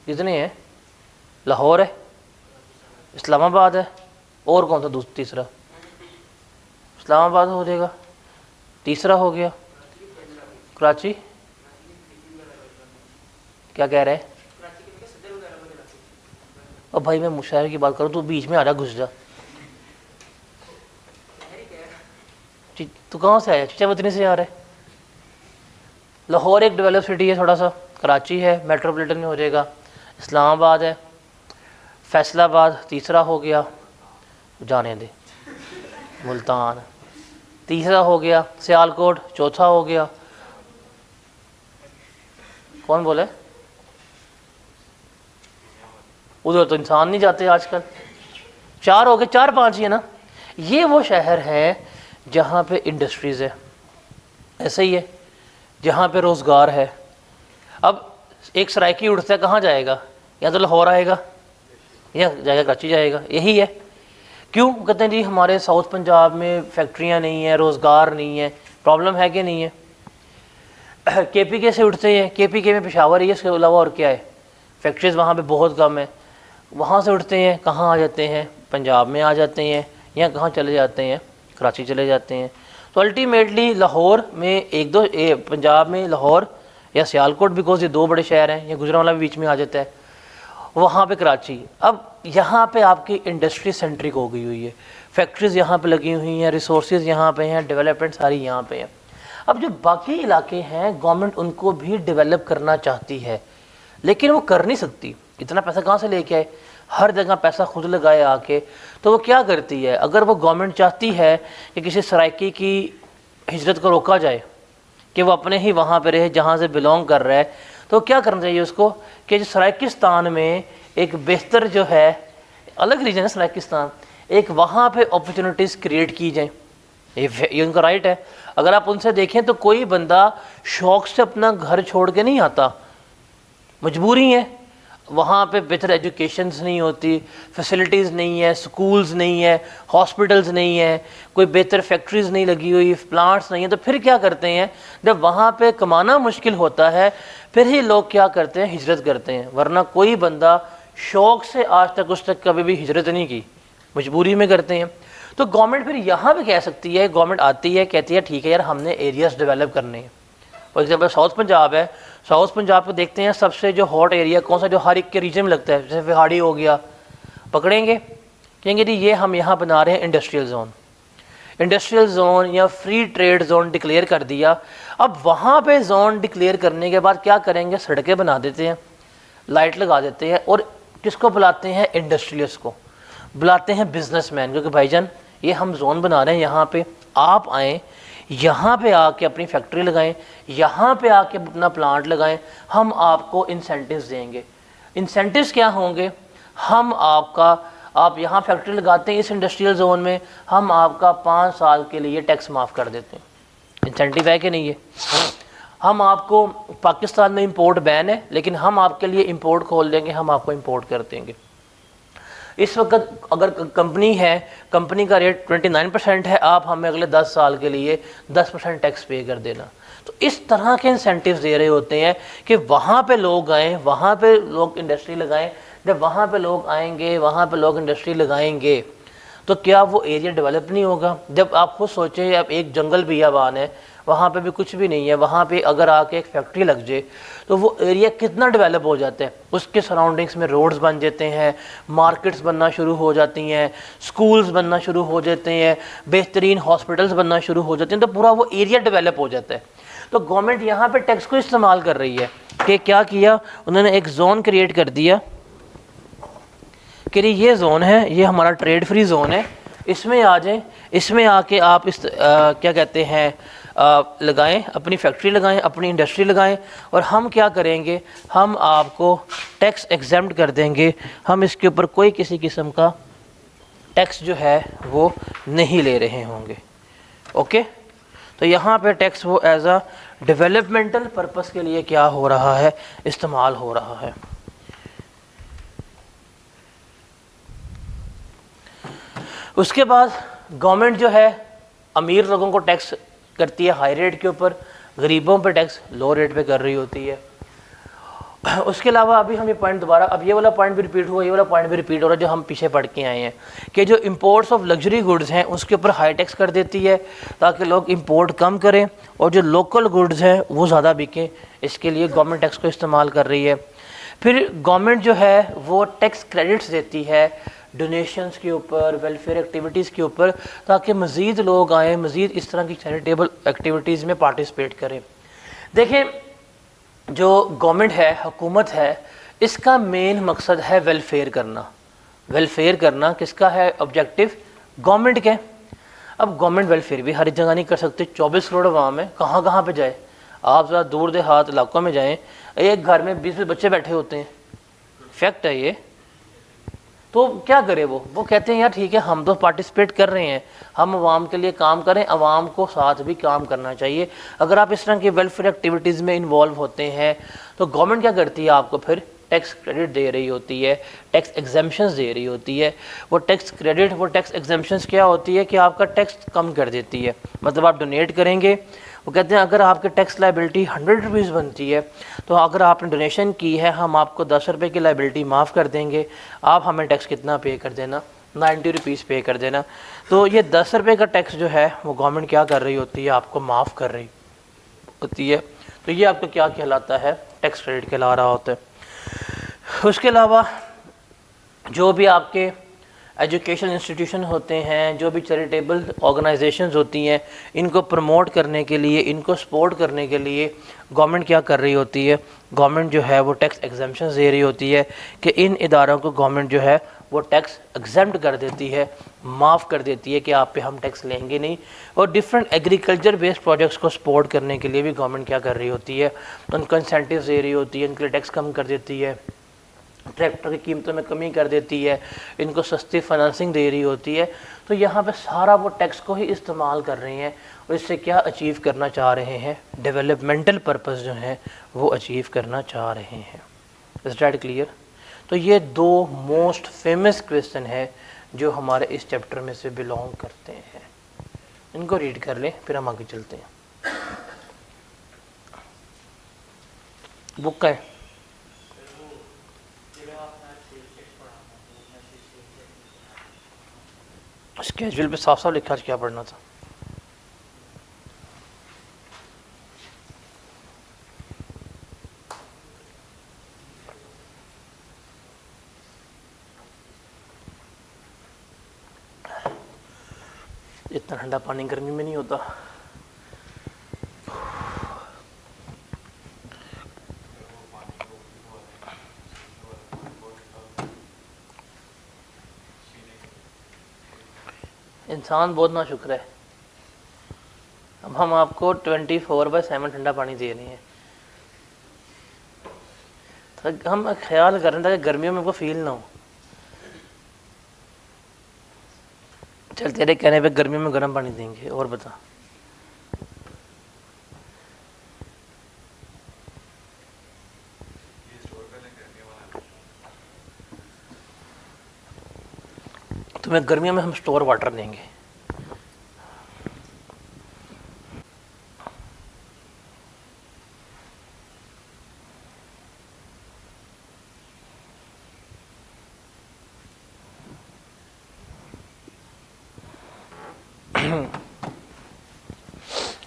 Speaker 1: کتنے ہیں؟ لاہور ہے، اسلام آباد ہے، اور کون سا تیسرا؟ اسلام آباد ہو جائے گا، تیسرا ہو گیا کراچی، کیا کہہ رہے ہیں؟ اور بھائی میں مشاعرے کی بات کروں تو بیچ میں آ جا، گھس جا۔ تو کہاں سے آیا؟ چچا وطنی سے آ رہا ہے۔ لاہور ایک ڈیولپ سٹی ہے تھوڑا سا، کراچی ہے میٹروپولیٹن میں ہو جائے گا، اسلام آباد ہے، فیصل آباد تیسرا ہو گیا، جانے دے، ملتان تیسرا ہو گیا، سیالکوٹ چوتھا ہو گیا، کون بولے؟ ادھر تو انسان نہیں جاتے آج کل، 4 ہو گئے، 4 5 ہی ہے نا۔ یہ وہ شہر ہیں جہاں پہ انڈسٹریز ہے، ایسا ہی ہے جہاں پہ روزگار ہے. اب ایک سرائکی اٹھتا ہے کہاں جائے گا؟ یا تو لاہور آئے گا یا جائے گا کراچی جائے گا. یہی ہے. کیوں کہتے ہیں جی ہمارے ساؤتھ پنجاب میں فیکٹریاں نہیں ہیں, روزگار نہیں ہے. پرابلم ہے کہ نہیں ہے؟ کے پی کے سے اٹھتے ہیں, کے پی کے میں پشاور ہی ہے, اس کے علاوہ اور کیا ہے؟ فیکٹریز وہاں پہ بہت کم ہے. وہاں سے اٹھتے ہیں کہاں آ جاتے ہیں؟ پنجاب میں آ جاتے ہیں, یا کہاں چلے جاتے ہیں؟ کراچی چلے جاتے ہیں. تو الٹیمیٹلی لاہور میں ایک دو, پنجاب میں لاہور یا سیالکوٹ, بیکاز یہ دو بڑے شہر ہیں, یا گجرانوالہ بھی بیچ میں آ جاتا ہے, وہاں پہ کراچی. اب یہاں پہ آپ کی انڈسٹری سینٹرک ہو گئی ہوئی ہے, فیکٹریز یہاں پہ لگی ہوئی ہیں, ریسورسز یہاں پہ ہیں, ڈیولپمنٹ ساری یہاں پہ ہیں. اب جو باقی علاقے ہیں گورنمنٹ ان کو بھی ڈیولپ کرنا چاہتی ہے, لیکن وہ کر نہیں سکتی. اتنا پیسہ کہاں سے لے کے آئے؟ ہر جگہ پیسہ خود لگائے آ کے. تو وہ کیا کرتی ہے, اگر وہ گورنمنٹ چاہتی ہے کہ کسی سرائکی کی ہجرت کو روکا جائے کہ وہ اپنے ہی وہاں پہ رہے جہاں سے بلونگ کر رہا ہے, تو کیا کرنا چاہیے اس کو کہ جو سرائکستان میں ایک بہتر جو ہے, الگ ریجن ہے سرائکستان, ایک وہاں پہ اپرچونیٹیز کریٹ کی جائیں. یہ ان کا رائٹ ہے. اگر آپ ان سے دیکھیں تو کوئی بندہ شوق سے اپنا گھر چھوڑ کے نہیں آتا, مجبوری ہے. وہاں پہ بہتر ایجوکیشنز نہیں ہوتی, فیسلٹیز نہیں ہے, سکولز نہیں ہے, ہاسپٹلز نہیں ہے, کوئی بہتر فیکٹریز نہیں لگی ہوئی, پلانٹس نہیں ہیں. تو پھر کیا کرتے ہیں جب وہاں پہ کمانا مشکل ہوتا ہے, پھر ہی لوگ کیا کرتے ہیں, ہجرت کرتے ہیں. ورنہ کوئی بندہ شوق سے آج تک اس تک کبھی بھی ہجرت نہیں کی, مجبوری میں کرتے ہیں. تو گورنمنٹ پھر یہاں پہ کہہ سکتی ہے, گورنمنٹ آتی ہے کہتی ہے ٹھیک ہے یار ہم نے ایریاز ڈیولپ کرنے ہیں. فار ایگزامپل ساؤتھ پنجاب ہے, ساؤتھ پنجاب کو دیکھتے ہیں سب سے جو ہاٹ ایریا کون سا, جو ہر ایک کے ریجن میں لگتا ہے, جیسے وہاڑی ہو گیا, پکڑیں گے کہیں گے جی یہ ہم یہاں بنا رہے ہیں انڈسٹریل زون. انڈسٹریل زون یا فری ٹریڈ زون ڈکلیئر کر دیا. اب وہاں پہ زون ڈکلیئر کرنے کے بعد کیا کریں گے, سڑکیں بنا دیتے ہیں, لائٹ لگا دیتے ہیں, اور کس کو بلاتے ہیں, انڈسٹریلس کو بلاتے ہیں, بزنس مین, کیونکہ بھائی جان یہ ہم زون بنا رہے ہیں یہاں پہ, آپ آئیں یہاں پہ آ کے اپنی فیکٹری لگائیں, یہاں پہ آ کے اپنا پلانٹ لگائیں, ہم آپ کو انسینٹیوز دیں گے. انسینٹیوز کیا ہوں گے, ہم آپ یہاں فیکٹری لگاتے ہیں اس انڈسٹریل زون میں, ہم آپ کا 5 سال کے لیے ٹیکس معاف کر دیتے ہیں. انسینٹیو ہے کہ نہیں ہے؟ ہم آپ کو, پاکستان میں امپورٹ بین ہے لیکن ہم آپ کے لیے امپورٹ کھول دیں گے, ہم آپ کو امپورٹ کر دیں گے. اس وقت اگر کمپنی ہے, کمپنی کا ریٹ 29% ہے, آپ ہمیں اگلے 10 سال کے لیے 10% ٹیکس پے کر دینا. تو اس طرح کے انسینٹیوز دے رہے ہوتے ہیں کہ وہاں پہ لوگ آئیں, وہاں پہ لوگ انڈسٹری لگائیں. جب وہاں پہ لوگ آئیں گے, وہاں پہ لوگ انڈسٹری لگائیں گے, تو کیا وہ ایریا ڈیولپ نہیں ہوگا؟ جب آپ خود سوچیں اب ایک جنگل بیابان ہے, وہاں پہ بھی کچھ بھی نہیں ہے, وہاں پہ اگر آ کے ایک فیکٹری لگ جائے تو وہ ایریا کتنا ڈیولپ ہو جاتا ہے. اس کے سراؤنڈنگس میں روڈز بن جاتے ہیں, مارکیٹس بننا شروع ہو جاتی ہیں, سکولز بننا شروع ہو جاتے ہیں, بہترین ہاسپٹلز بننا شروع ہو جاتے ہیں, تو پورا وہ ایریا ڈیولپ ہو جاتا ہے. تو گورنمنٹ یہاں پہ ٹیکس کو استعمال کر رہی ہے کہ کیا کیا انہوں نے, ایک زون کریٹ کر دیا کہ یہ زون ہے, یہ ہمارا ٹریڈ فری زون ہے, اس میں آ جائیں, اس میں آ کے آپ کیا کہتے ہیں لگائیں, اپنی فیکٹری لگائیں, اپنی انڈسٹری لگائیں, اور ہم کیا کریں گے, ہم آپ کو ٹیکس ایگزمپٹ کر دیں گے, ہم اس کے اوپر کوئی کسی قسم کا ٹیکس جو ہے وہ نہیں لے رہے ہوں گے. اوکے, تو یہاں پہ ٹیکس وہ ایز اے ڈیولپمنٹل پرپس کے لیے کیا ہو رہا ہے, استعمال ہو رہا ہے. اس کے بعد گورنمنٹ جو ہے امیر لوگوں کو ٹیکس کرتی ہے ہائی ریٹ کے اوپر, غریبوں پہ ٹیکس لو ریٹ پہ کر رہی ہوتی ہے. اس کے علاوہ ابھی ہم یہ پوائنٹ دوبارہ, اب یہ والا پوائنٹ بھی ریپیٹ ہوا, یہ والا پوائنٹ بھی ریپیٹ ہو رہا ہے جو ہم پیچھے پڑھ کے آئے ہیں کہ جو امپورٹس آف لگژری گڈز ہیں اس کے اوپر ہائی ٹیکس کر دیتی ہے تاکہ لوگ امپورٹ کم کریں, اور جو لوکل گڈز ہیں وہ زیادہ بکیں. اس کے لیے گورنمنٹ ٹیکس کو استعمال کر رہی ہے. پھر گورنمنٹ جو ہے وہ ٹیکس کریڈٹس دیتی ہے ڈونیشنز کے اوپر, ویلفیئر ایکٹیویٹیز کے اوپر, تاکہ مزید لوگ آئیں, مزید اس طرح کی چیریٹیبل ایکٹیویٹیز میں پارٹیسپیٹ کریں. دیکھیں جو گورنمنٹ ہے, حکومت ہے, اس کا مین مقصد ہے ویلفیئر کرنا. ویلفیئر کرنا کس کا ہے آبجیکٹو؟ گورنمنٹ کے. اب گورنمنٹ ویلفیئر بھی ہر جگہ نہیں کر سکتے, 24 کروڑ عوام ہے, کہاں کہاں پہ جائے. آپ ذرا دور دیہات علاقوں میں جائیں, ایک گھر میں 20 بچے بیٹھے ہوتے ہیں, فیکٹ ہے یہ. تو کیا کرے وہ کہتے ہیں یار ٹھیک ہے ہم تو پارٹیسپیٹ کر رہے ہیں، ہم عوام کے لیے کام کریں، عوام کو ساتھ بھی کام کرنا چاہیے۔ اگر آپ اس طرح کی ویلفیئر ایکٹیویٹیز میں انوالو ہوتے ہیں تو گورنمنٹ کیا کرتی ہے، آپ کو پھر ٹیکس کریڈٹ دے رہی ہوتی ہے، ٹیکس ایگزمپشنز دے رہی ہوتی ہے۔ وہ ٹیکس کریڈٹ، وہ ٹیکس ایگزمپشنز کیا ہوتی ہے کہ آپ کا ٹیکس کم کر دیتی ہے۔ مطلب آپ ڈونیٹ کریں گے، وہ کہتے ہیں اگر آپ کے ٹیکس لائبلٹی 100 روپیز بنتی ہے تو اگر آپ نے ڈونیشن کی ہے ہم آپ کو 10 روپے کی لائبلٹی معاف کر دیں گے، آپ ہمیں ٹیکس کتنا پے کر دینا، 90 روپیز پے کر دینا۔ تو یہ 10 روپے کا ٹیکس جو ہے وہ گورنمنٹ کیا کر رہی ہوتی ہے، آپ کو معاف کر رہی ہوتی ہے۔ تو یہ آپ کو کیا کہلاتا ہے، ٹیکس کریڈٹ کہلا رہا ہوتا ہے۔ اس کے علاوہ جو بھی آپ کے ایجوکیشن انسٹیٹیوشن ہوتے ہیں، جو بھی چیریٹیبل آرگنائزیشنز ہوتی ہیں، ان کو پروموٹ کرنے کے لیے، ان کو سپورٹ کرنے کے لیے گورنمنٹ کیا کر رہی ہوتی ہے، گورنمنٹ جو ہے وہ ٹیکس ایگزمپشنز دے رہی ہوتی ہے کہ ان اداروں کو گورنمنٹ جو ہے وہ ٹیکس ایگزمپٹ کر دیتی ہے، معاف کر دیتی ہے کہ آپ پہ ہم ٹیکس لیں گے نہیں۔ اور ڈفرینٹ ایگریکلچر بیسڈ پروجیکٹس کو سپورٹ کرنے کے لیے بھی گورنمنٹ کیا کر رہی ہوتی ہے، ان کو انسینٹیوز دے رہی ہوتی ہے، ان کے لیے ٹیکس کم کر دیتی ہے، ٹریکٹر کی قیمتوں میں کمی کر دیتی ہے، ان کو سستی فائنانسنگ دے رہی ہوتی ہے۔ تو یہاں پہ سارا وہ ٹیکس کو ہی استعمال کر رہے ہیں اور اس سے کیا اچیو کرنا چاہ رہے ہیں، ڈیولپمنٹل پرپز جو ہیں وہ اچیو کرنا چاہ رہے ہیں۔ Is that clear? تو یہ دو موسٹ فیمس کویسچن ہے جو ہمارے اس چیپٹر میں سے بلونگ کرتے ہیں۔ ان کو ریڈ کر لیں پھر ہم آگے چلتے ہیں۔ بک کا ہے اسکیجول پہ صاف صاف لکھا کیا پڑھنا تھا؟ اتنا ٹھنڈا پانی گرمی میں نہیں ہوتا۔ انسان بہت نا شکر ہے، اب ہم آپ کو 24/7 ٹھنڈا پانی دے رہے ہیں۔ ہم خیال کر رہے تھے کہ گرمیوں میں کو فیل نہ ہو، چل تیرے کہنے پہ گرمیوں میں گرم پانی دیں گے۔ اور بتا، تمہیں گرمیوں میں ہم سٹور واٹر دیں گے۔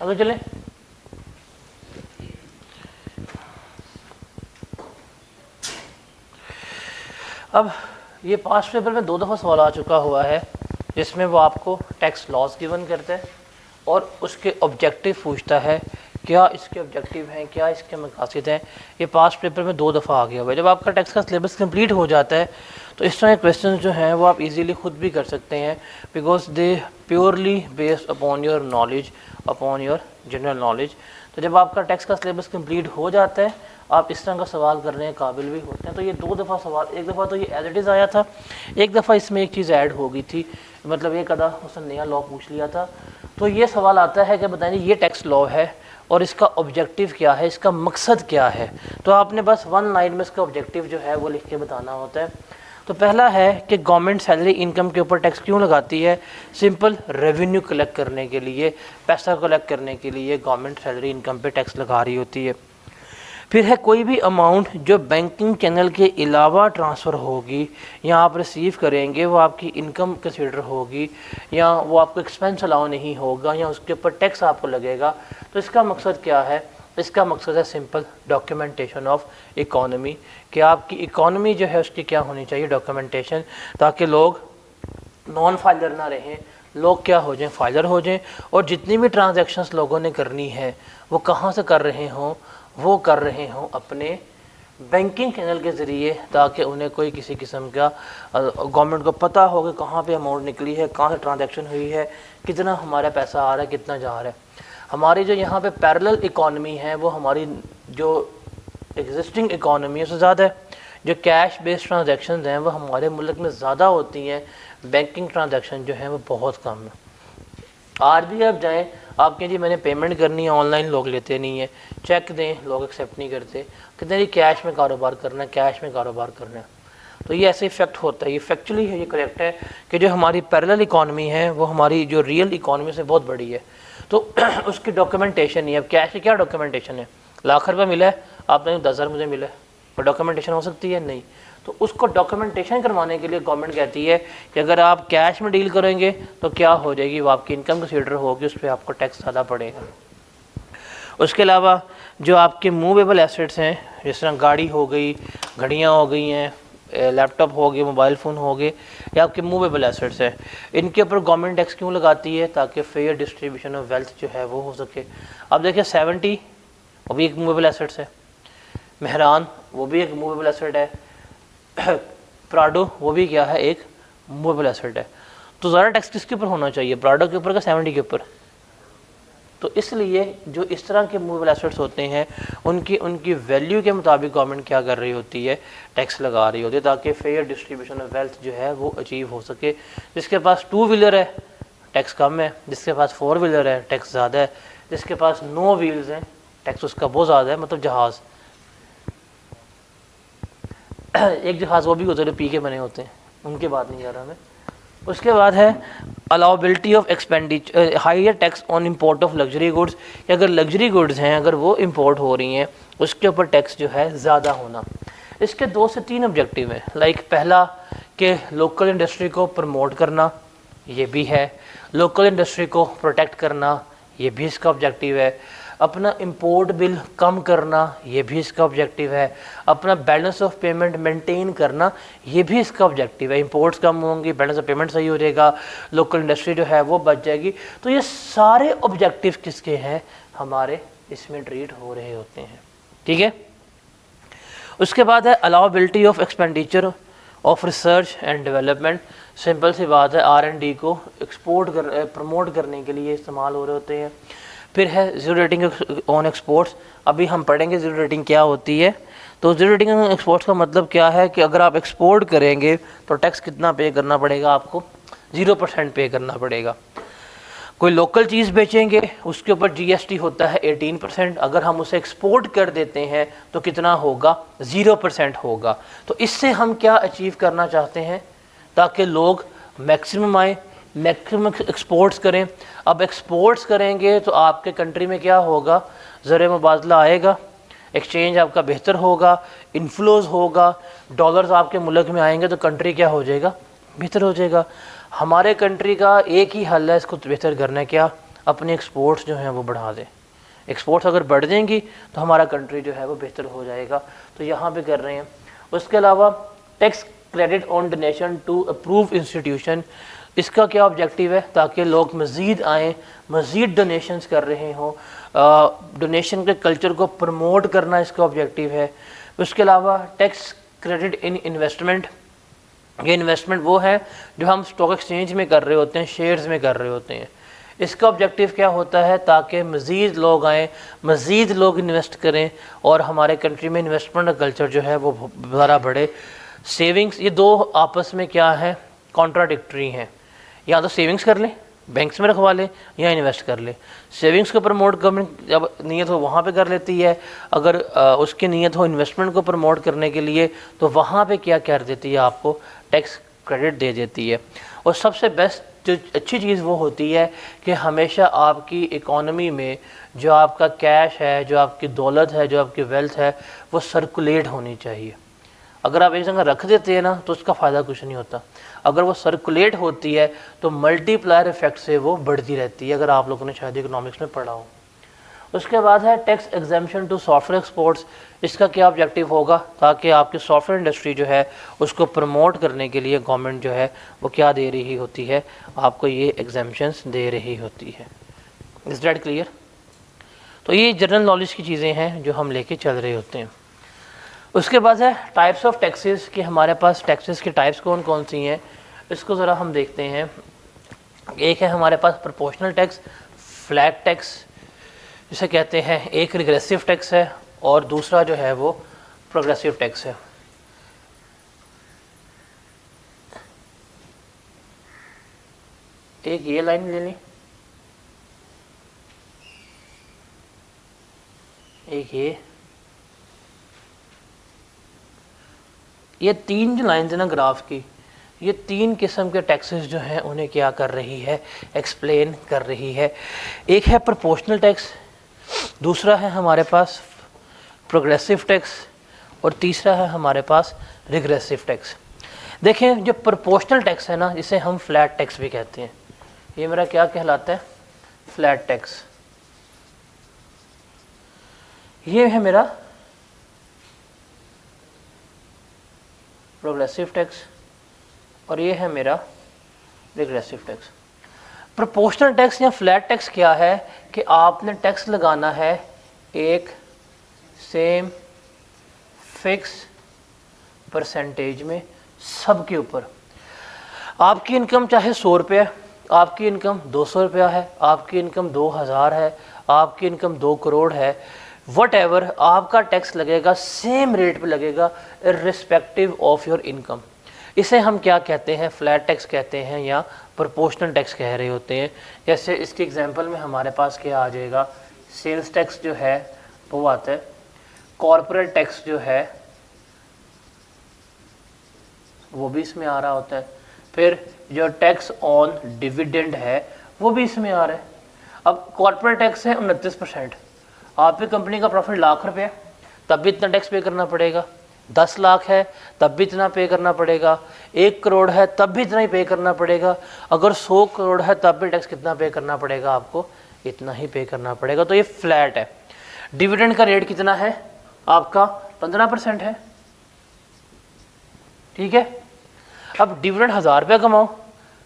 Speaker 1: آگے چلیں۔ اب یہ پاسٹ پیپر میں 2 دفعہ سوال آ چکا ہوا ہے جس میں وہ آپ کو ٹیکس لاز گیون کرتا ہے اور اس کے آبجیکٹو پوچھتا ہے، کیا اس کے آبجیکٹو ہیں، کیا اس کے مقاصد ہیں۔ یہ پاسٹ پیپر میں 2 دفعہ آ گیا ہوا ہے۔ جب آپ کا ٹیکس کا سلیبس کمپلیٹ ہو جاتا ہے تو اس طرح کے کویسچنز جو ہیں وہ آپ ایزیلی خود بھی کر سکتے ہیں، because they purely based upon your knowledge, upon your general knowledge. تو جب آپ کا ٹیکس کا سلیبس کمپلیٹ ہو جاتا ہے آپ اس طرح کا سوال کرنے کے قابل بھی ہوتے ہیں۔ تو یہ 2 دفعہ سوال، ایک دفعہ تو یہ ایز اٹ از آیا تھا، ایک دفعہ اس میں ایک چیز ایڈ ہو گئی تھی، مطلب ایک آدھا اس نے نیا لا پوچھ لیا تھا۔ تو یہ سوال آتا ہے کہ بتائیں یہ ٹیکس لا ہے اور اس کا آبجیکٹیو کیا ہے، اس کا مقصد کیا ہے۔ تو آپ نے بس 1 لائن میں اس کا آبجیکٹیو جو ہے وہ لکھ کے بتانا ہوتا ہے۔ تو پہلا ہے کہ گورنمنٹ سیلری انکم کے اوپر ٹیکس کیوں لگاتی ہے؟ سمپل ریونیو کلیکٹ کرنے کے لیے، پیسہ کلیکٹ کرنے کے لیے گورنمنٹ سیلری انکم پہ ٹیکس لگا رہی ہوتی ہے۔ پھر ہے کوئی بھی اماؤنٹ جو بینکنگ چینل کے علاوہ ٹرانسفر ہوگی یا آپ ریسیو کریں گے وہ آپ کی انکم کنسیڈر ہوگی یا وہ آپ کو ایکسپینس الاؤ نہیں ہوگا یا اس کے اوپر ٹیکس آپ کو لگے گا۔ تو اس کا مقصد کیا ہے؟ اس کا مقصد ہے سمپل ڈاکیومنٹیشن آف اکانومی، کہ آپ کی اکانومی جو ہے اس کی کیا ہونی چاہیے، ڈاکیومنٹیشن، تاکہ لوگ نان فائلر نہ رہیں، لوگ کیا ہو جائیں، فائلر ہو جائیں، اور جتنی بھی ٹرانزیکشنز لوگوں نے کرنی ہے وہ کہاں سے کر رہے ہوں، وہ کر رہے ہوں اپنے بینکنگ چینل کے ذریعے، تاکہ انہیں کوئی کسی قسم کا گورنمنٹ کو پتہ ہو کہ کہاں پہ اماؤنٹ نکلی ہے، کہاں سے ٹرانزیکشن ہوئی ہے، کتنا ہمارا پیسہ آ رہا ہے، کتنا جا رہا ہے۔ ہماری جو یہاں پہ پیرلل اکانومی ہے وہ ہماری جو ایگزسٹنگ اکانومی ہے اس سے زیادہ ہے۔ جو کیش بیس ٹرانزیکشنز ہیں وہ ہمارے ملک میں زیادہ ہوتی ہیں، بینکنگ ٹرانزیکشن جو ہیں وہ بہت کم ہیں۔ آج بھی آپ جائیں، آپ کہیں جی میں نے پیمنٹ کرنی ہے آن لائن، لوگ لیتے نہیں ہیں، چیک دیں لوگ ایکسیپٹ نہیں کرتے، کہتے ہیں جی کیش میں کاروبار کرنا ہے، کیش میں کاروبار کرنا ہے۔ تو یہ ایسے افیکٹ ہوتا ہے، یہ فیکچولی ہے، یہ کریکٹ ہے کہ جو ہماری پیرلل اکانومی ہے وہ ہماری جو ریئل اکانومی سے بہت بڑی ہے، تو اس کی ڈاکیومنٹیشن نہیں ہے۔ اب کیش کی کیا ڈاکیومنٹیشن ہے؟ لاکھ روپے ملا ہے، آپ نے 10,000 مجھے ملا ہے، اور ڈاکیومنٹیشن ہو سکتی ہے؟ نہیں۔ تو اس کو ڈاکیومنٹیشن کروانے کے لیے گورنمنٹ کہتی ہے کہ اگر آپ کیش میں ڈیل کریں گے تو کیا ہو جائے گی، وہ آپ کی انکم کنسیڈر ہوگی، اس پہ آپ کو ٹیکس زیادہ پڑے گا۔ اس کے علاوہ جو آپ کے موویبل ایسیٹس ہیں، جس طرح گاڑی ہو گئی، گھڑیاں ہو گئی ہیں، لیپ ٹاپ ہو گئے، موبائل فون ہو گئے، یا آپ کے موویبل ایسیٹس ہیں، ان کے اوپر گورنمنٹ ٹیکس کیوں لگاتی ہے؟ تاکہ فیئر ڈسٹریبیوشن آف ویلتھ جو ہے وہ ہو سکے۔ اب دیکھیں 70 وہ بھی ایک موویبل ایسیٹس ہے، مہران وہ بھی ایک موویبل ایسیٹ ہے، پراڈو وہ بھی کیا ہے، ایک موویبل ایسیٹ ہے۔ تو زیادہ ٹیکس کس کے اوپر ہونا چاہیے، پراڈو کے اوپر کا 70 کے اوپر؟ تو اس لیے جو اس طرح کے موویبل ایسیٹس ہوتے ہیں ان کی ویلیو کے مطابق گورنمنٹ کیا کر رہی ہوتی ہے، ٹیکس لگا رہی ہوتی ہے، تاکہ فیئر ڈسٹریبیوشن آف ویلتھ جو ہے وہ اچیو ہو سکے۔ جس کے پاس 2 ویلر ہے ٹیکس کم ہے، جس کے پاس 4 ویلر ہے ٹیکس زیادہ ہے، جس کے پاس 9 ویلز ہیں ٹیکس اس کا بہت زیادہ ہے، مطلب جہاز ایک جہاز وہ بھی ہوتے ہیں جو پی کے بنے ہوتے ہیں، ان کی بات نہیں کر رہا میں۔ اس کے بعد ہے allowability of expenditure, higher tax on import of luxury goods, کہ اگر لگژری گڈز ہیں اگر وہ امپورٹ ہو رہی ہیں اس کے اوپر ٹیکس جو ہے زیادہ ہونا۔ اس کے 2 سے 3 آبجیکٹیو ہیں، لائک پہلا کہ لوکل انڈسٹری کو پروموٹ کرنا، یہ بھی ہے، لوکل انڈسٹری کو پروٹیکٹ کرنا، یہ بھی اس کا آبجیکٹیو ہے، اپنا امپورٹ بل کم کرنا، یہ بھی اس کا آبجیکٹیو ہے، اپنا بیلنس آف پیمنٹ مینٹین کرنا، یہ بھی اس کا آبجیکٹیو ہے۔ امپورٹس کم ہوں گی، بیلنس آف پیمنٹ صحیح ہو جائے گا، لوکل انڈسٹری جو ہے وہ بچ جائے گی۔ تو یہ سارے آبجیکٹیو کس کے ہیں؟ ہمارے اس میں ٹریٹ ہو رہے ہوتے ہیں، ٹھیک ہے۔ اس کے بعد ہے allowability of expenditure of research and development, simple سی بات ہے، R&D کو پروموٹ کرنے کے لیے استعمال ہو رہے ہوتے ہیں۔ پھر ہے زیرو ریٹنگ آن ایکسپورٹس، ابھی ہم پڑھیں گے زیرو ریٹنگ کیا ہوتی ہے۔ تو زیرو ریٹنگ آن ایکسپورٹس کا مطلب کیا ہے کہ اگر آپ ایکسپورٹ کریں گے تو ٹیکس کتنا پے کرنا پڑے گا آپ کو؟ 0% پے کرنا پڑے گا۔ کوئی لوکل چیز بیچیں گے اس کے اوپر GST ہوتا ہے 18%، اگر ہم اسے ایکسپورٹ کر دیتے ہیں تو کتنا ہوگا؟ 0% ہوگا۔ تو اس سے ہم کیا اچیو کرنا چاہتے ہیں؟ تاکہ لوگ میکسیمم آئیں، میکسیمم ایکسپورٹس کریں۔ اب ایکسپورٹس کریں گے تو آپ کے کنٹری میں کیا ہوگا؟ زر مبادلہ آئے گا، ایکسچینج آپ کا بہتر ہوگا، انفلوز ہوگا، ڈالرز آپ کے ملک میں آئیں گے تو کنٹری کیا ہو جائے گا؟ بہتر ہو جائے گا۔ ہمارے کنٹری کا ایک ہی حل ہے اس کو بہتر کرنا ہے، کیا؟ اپنے ایکسپورٹس جو ہیں وہ بڑھا دیں۔ ایکسپورٹس اگر بڑھ جائیں گی تو ہمارا کنٹری جو ہے وہ بہتر ہو جائے گا، تو یہاں پہ کر رہے ہیں۔ اس کے علاوہ tax credit on donation to approve institution, اس کا کیا آبجیکٹیو ہے؟ تاکہ لوگ مزید آئیں، مزید ڈونیشنز کر رہے ہوں، ڈونیشن کے کلچر کو پروموٹ کرنا اس کا آبجیکٹیو ہے۔ اس کے علاوہ ٹیکس کریڈٹ ان انویسٹمنٹ، یہ انویسٹمنٹ وہ ہے جو ہم اسٹاک ایکسچینج میں کر رہے ہوتے ہیں، شیئرز میں کر رہے ہوتے ہیں۔ اس کا آبجیکٹیو کیا ہوتا ہے؟ تاکہ مزید لوگ آئیں، مزید لوگ انویسٹ کریں اور ہمارے کنٹری میں انویسٹمنٹ کا کلچر جو ہے وہ ذرا بڑھے۔ سیونگس، یہ 2 آپس میں کیا ہے؟ کانٹراڈکٹری ہیں۔ یا تو سیونگس کر لیں، بینکس میں رکھوا لیں، یا انویسٹ کر لیں۔ سیونگس کو پروموٹ گورنمنٹ جب نیت ہو وہاں پہ کر لیتی ہے، اگر اس کی نیت ہو انویسٹمنٹ کو پروموٹ کرنے کے لیے تو وہاں پہ کیا کر دیتی ہے؟ آپ کو ٹیکس کریڈٹ دے دیتی ہے۔ اور سب سے بیسٹ جو اچھی چیز وہ ہوتی ہے کہ ہمیشہ آپ کی اکانومی میں جو آپ کا کیش ہے، جو آپ کی دولت ہے، جو آپ کی ویلتھ ہے، وہ سرکولیٹ ہونی چاہیے۔ اگر آپ ایک جگہ رکھ دیتے ہیں نا تو اس کا فائدہ کچھ نہیں ہوتا، اگر وہ سرکولیٹ ہوتی ہے تو ملٹی پلائر افیکٹ سے وہ بڑھتی رہتی ہے، اگر آپ لوگوں نے شاید اکنامکس میں پڑھا ہو۔ اس کے بعد ہے tax exemption to software exports, اس کا کیا آبجیکٹیو ہوگا؟ تاکہ آپ کی سافٹ ویئر انڈسٹری جو ہے اس کو پروموٹ کرنے کے لیے گورنمنٹ جو ہے وہ کیا دے رہی ہوتی ہے؟ آپ کو یہ ایگزیمپشنس دے رہی ہوتی ہے۔ Is that clear? تو یہ جنرل نالج کی چیزیں ہیں جو ہم لے کے چل رہے ہوتے ہیں۔ اس کے بعد ہے ٹائپس آف ٹیکسز، کہ ہمارے پاس ٹیکسز کی ٹائپس کون کون سی ہیں، اس کو ذرا ہم دیکھتے ہیں۔ ایک ہے ہمارے پاس پروپورشنل ٹیکس، فلیٹ ٹیکس جسے کہتے ہیں، ایک ریگریسو ٹیکس ہے اور دوسرا جو ہے وہ پروگریسو ٹیکس ہے۔ ایک یہ لائن لے لیں, ایک یہ تین جو لائنز ہیں نا گراف کی, یہ تین قسم کے ٹیکسز جو ہیں انہیں کیا کر رہی ہے, ایکسپلین کر رہی ہے. ایک ہے پروپورشنل ٹیکس, دوسرا ہے ہمارے پاس پروگریسو ٹیکس, اور تیسرا ہے ہمارے پاس ریگریسو ٹیکس. دیکھیں جو پروپورشنل ٹیکس ہے نا, جسے ہم فلیٹ ٹیکس بھی کہتے ہیں, یہ میرا کیا کہلاتا ہے, فلیٹ ٹیکس. یہ ہے میرا پروگریسو ٹیکس, اور یہ ہے میرا ریگریسو ٹیکس. پروپورشنل ٹیکس یا فلیٹ ٹیکس کیا ہے کہ آپ نے ٹیکس لگانا ہے ایک سیم فکس پرسنٹیج میں سب کے اوپر. آپ کی انکم چاہے 100 روپے ہے, آپ کی انکم 200 روپیہ ہے, آپ کی انکم 2000 ہے, آپ کی انکم 2 کروڑ ہے, وٹ ایور, آپ کا ٹیکس لگے گا سیم ریٹ پہ لگے گا irrespective آف یور انکم. اسے ہم کیا کہتے ہیں, فلیٹ ٹیکس کہتے ہیں یا پروپورشنل ٹیکس کہہ رہے ہوتے ہیں. جیسے اس کی ایگزامپل میں ہمارے پاس کیا آ جائے گا, سیلز ٹیکس جو ہے وہ آتا ہے, کارپوریٹ ٹیکس جو ہے وہ بھی اس میں آ رہا ہوتا ہے, پھر جو ٹیکس آن ڈیویڈنڈ ہے وہ بھی اس میں آ رہا ہے. اب کارپوریٹ ٹیکس ہے 29%, آپ کی کمپنی کا پروفٹ 1,00,000 روپے ہے تب بھی اتنا ٹیکس پے کرنا پڑے گا, 10 لاکھ ہے تب بھی اتنا پے کرنا پڑے گا, 1 کروڑ ہے تب بھی اتنا ہی پے کرنا پڑے گا, اگر 100 کروڑ ہے تب بھی ٹیکس کتنا پے کرنا پڑے گا, آپ کو اتنا ہی پے کرنا پڑے گا. تو یہ فلیٹ ہے. ڈیویڈنڈ کا ریٹ کتنا ہے آپ کا, 15% ہے, ٹھیک ہے. اب ڈیویڈنڈ 1,000 روپیہ کماؤ,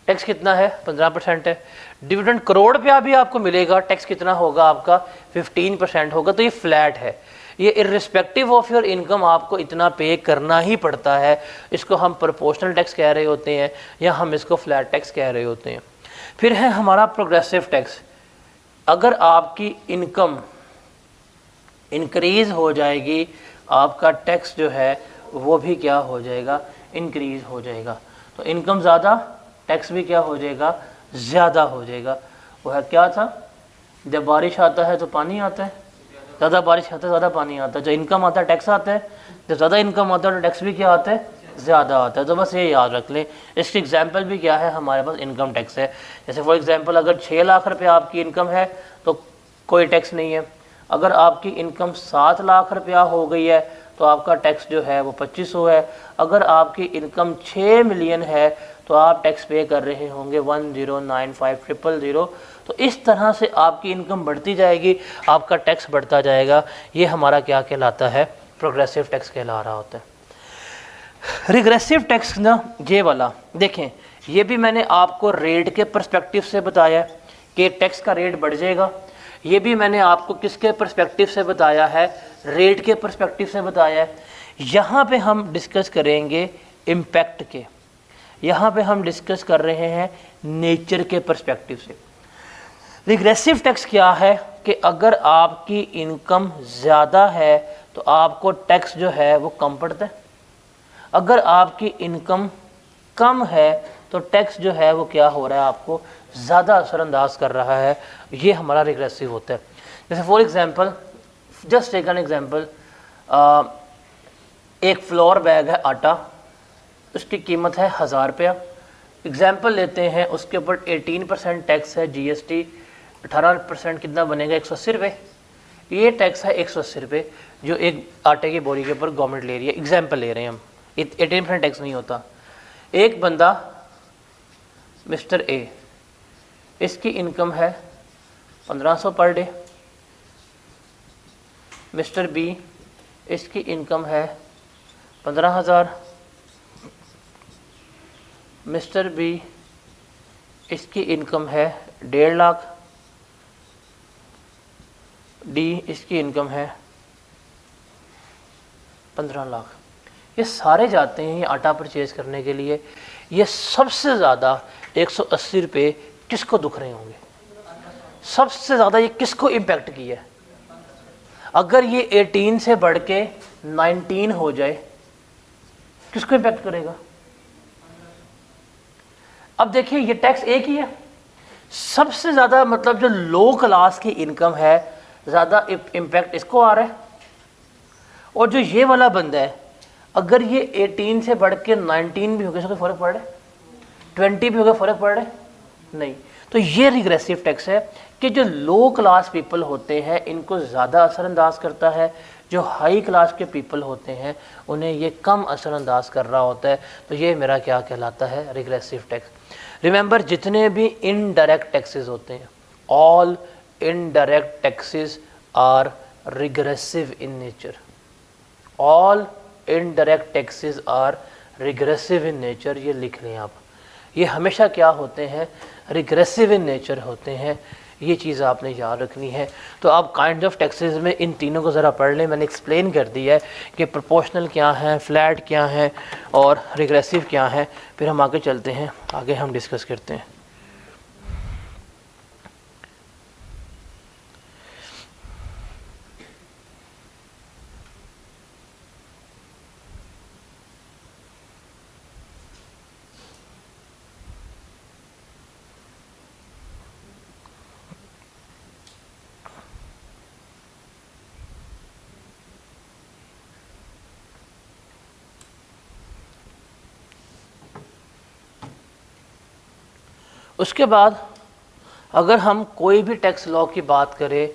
Speaker 1: ٹیکس کتنا ہے, 15% ہے. ڈیویڈنڈ کروڑ روپیہ بھی آپ کو ملے گا, ٹیکس کتنا ہوگا آپ کا, 15% ہوگا. تو یہ فلیٹ ہے, یہ irrespective آف یور انکم آپ کو اتنا پے کرنا ہی پڑتا ہے. اس کو ہم پروپورشنل ٹیکس کہہ رہے ہوتے ہیں یا ہم اس کو فلیٹ ٹیکس کہہ رہے ہوتے ہیں. پھر ہے ہمارا پروگریسو ٹیکس. اگر آپ کی انکم انکریز ہو جائے گی, آپ کا ٹیکس جو ہے وہ بھی کیا ہو جائے گا, انکریز ہو جائے گا. تو انکم زیادہ, ٹیکس بھی کیا ہو جائے گا, زیادہ ہو جائے گا. وہ ہے کیا تھا, جب بارش آتا ہے تو پانی آتا ہے, زیادہ بارش آتا ہے زیادہ پانی آتا ہے. جو انکم آتا ہے ٹیکس آتا ہے, جب زیادہ انکم آتا ہے تو ٹیکس بھی کیا آتا ہے, زیادہ آتا ہے. تو بس یہ یاد رکھ لیں. اس کی ایگزامپل بھی کیا ہے, ہمارے پاس انکم ٹیکس ہے. جیسے فار ایگزامپل اگر 6 لاکھ روپے آپ کی انکم ہے تو کوئی ٹیکس نہیں ہے. اگر آپ کی انکم 7 لاکھ روپیہ ہو گئی ہے تو آپ کا ٹیکس جو ہے وہ 2500 ہے. اگر آپ کی انکم 6 ملین ہے تو آپ ٹیکس پے کر رہے ہوں گے 1095,000. تو اس طرح سے آپ کی انکم بڑھتی جائے گی, آپ کا ٹیکس بڑھتا جائے گا. یہ ہمارا کیا کہلاتا ہے, پروگریسو ٹیکس کہلا رہا ہوتا ہے. ریگریسو ٹیکس نا, یہ والا دیکھیں, یہ بھی میں نے آپ کو ریٹ کے پرسپیکٹیو سے بتایا کہ ٹیکس کا ریٹ بڑھ جائے گا. یہ بھی میں نے آپ کو کس کے پرسپیکٹیو سے بتایا ہے, ریٹ کے پرسپیکٹیو سے بتایا ہے. یہاں پہ ہم ڈسکس کریں گے امپیکٹ کے, یہاں پہ ہم ڈسکس کر رہے ہیں نیچر کے پرسپیکٹیو سے. ریگریسو ٹیکس کیا ہے کہ اگر آپ کی انکم زیادہ ہے تو آپ کو ٹیکس جو ہے وہ کم پڑتا ہے, اگر آپ کی انکم کم ہے تو ٹیکس جو ہے وہ کیا ہو رہا ہے, آپ کو زیادہ اثر انداز کر رہا ہے. یہ ہمارا ریگریسو ہوتا ہے. جیسے for example, just take an example, ایک فلور بیگ ہے آٹا, اس کی قیمت ہے 1,000 روپیہ. ایگزامپل لیتے ہیں, اس کے اوپر 18% ٹیکس ہے, جی ایس ٹی 18% کتنا بنے گا, 180 روپے. یہ ٹیکس ہے 180 روپے جو ایک آٹے کی بوری کے اوپر گورنمنٹ لے رہی ہے. ایگزامپل لے رہے ہیں ہم, 18% ٹیکس نہیں ہوتا. ایک بندہ مسٹر اے, اس کی انکم ہے 1500 پر ڈے. مسٹر بی, اس کی انکم ہے 15,000. مسٹر بی, اس کی انکم ہے 1.5 لاکھ. ڈی, اس کی انکم ہے 15 لاکھ. یہ سارے جاتے ہیں یہ آٹا پرچیز کرنے کے لیے. یہ سب سے زیادہ 180 روپے کس کو دکھ رہے ہوں گے, سب سے زیادہ یہ کس کو امپیکٹ کیا ہے؟ اگر یہ 18 سے بڑھ کے 19 ہو جائے کس کو امپیکٹ کرے گا؟ اب دیکھیے یہ ٹیکس ایک ہی ہے, سب سے زیادہ مطلب جو لو کلاس کی انکم ہے زیادہ امپیکٹ اس کو آ رہا ہے، اور جو یہ والا بندہ ہے اگر یہ 18 سے بڑھ کے 19 بھی ہو گیا تو فرق پڑ رہا ہے، 20 بھی ہو گیا فرق پڑ رہا ہے نہیں. تو یہ ریگریسو ٹیکس ہے کہ جو لو کلاس پیپل ہوتے ہیں ان کو زیادہ اثر انداز کرتا ہے، جو ہائی کلاس کے پیپل ہوتے ہیں انہیں یہ کم اثر انداز کر رہا ہوتا ہے. تو یہ میرا کیا کہلاتا ہے؟ Regressive tax. ریممبر جتنے بھی انڈائریکٹ ٹیکسز ہوتے ہیں، all indirect taxes are regressive in nature. All indirect taxes are regressive in nature. یہ لکھ لیں آپ، یہ ہمیشہ کیا ہوتے ہیں؟ ریگریسو ان نیچر ہوتے ہیں. یہ چیز آپ نے یاد رکھنی ہے. تو آپ کائنڈ آف ٹیکسز میں ان تینوں کو ذرا پڑھ لیں. میں نے ایکسپلین کر دیا ہے کہ پروپورشنل کیا ہیں، فلیٹ کیا ہیں اور ریگریسو کیا ہیں. پھر ہم آگے چلتے ہیں، آگے ہم ڈسکس کرتے ہیں. اس کے بعد اگر ہم کوئی بھی ٹیکس لا کی بات کریں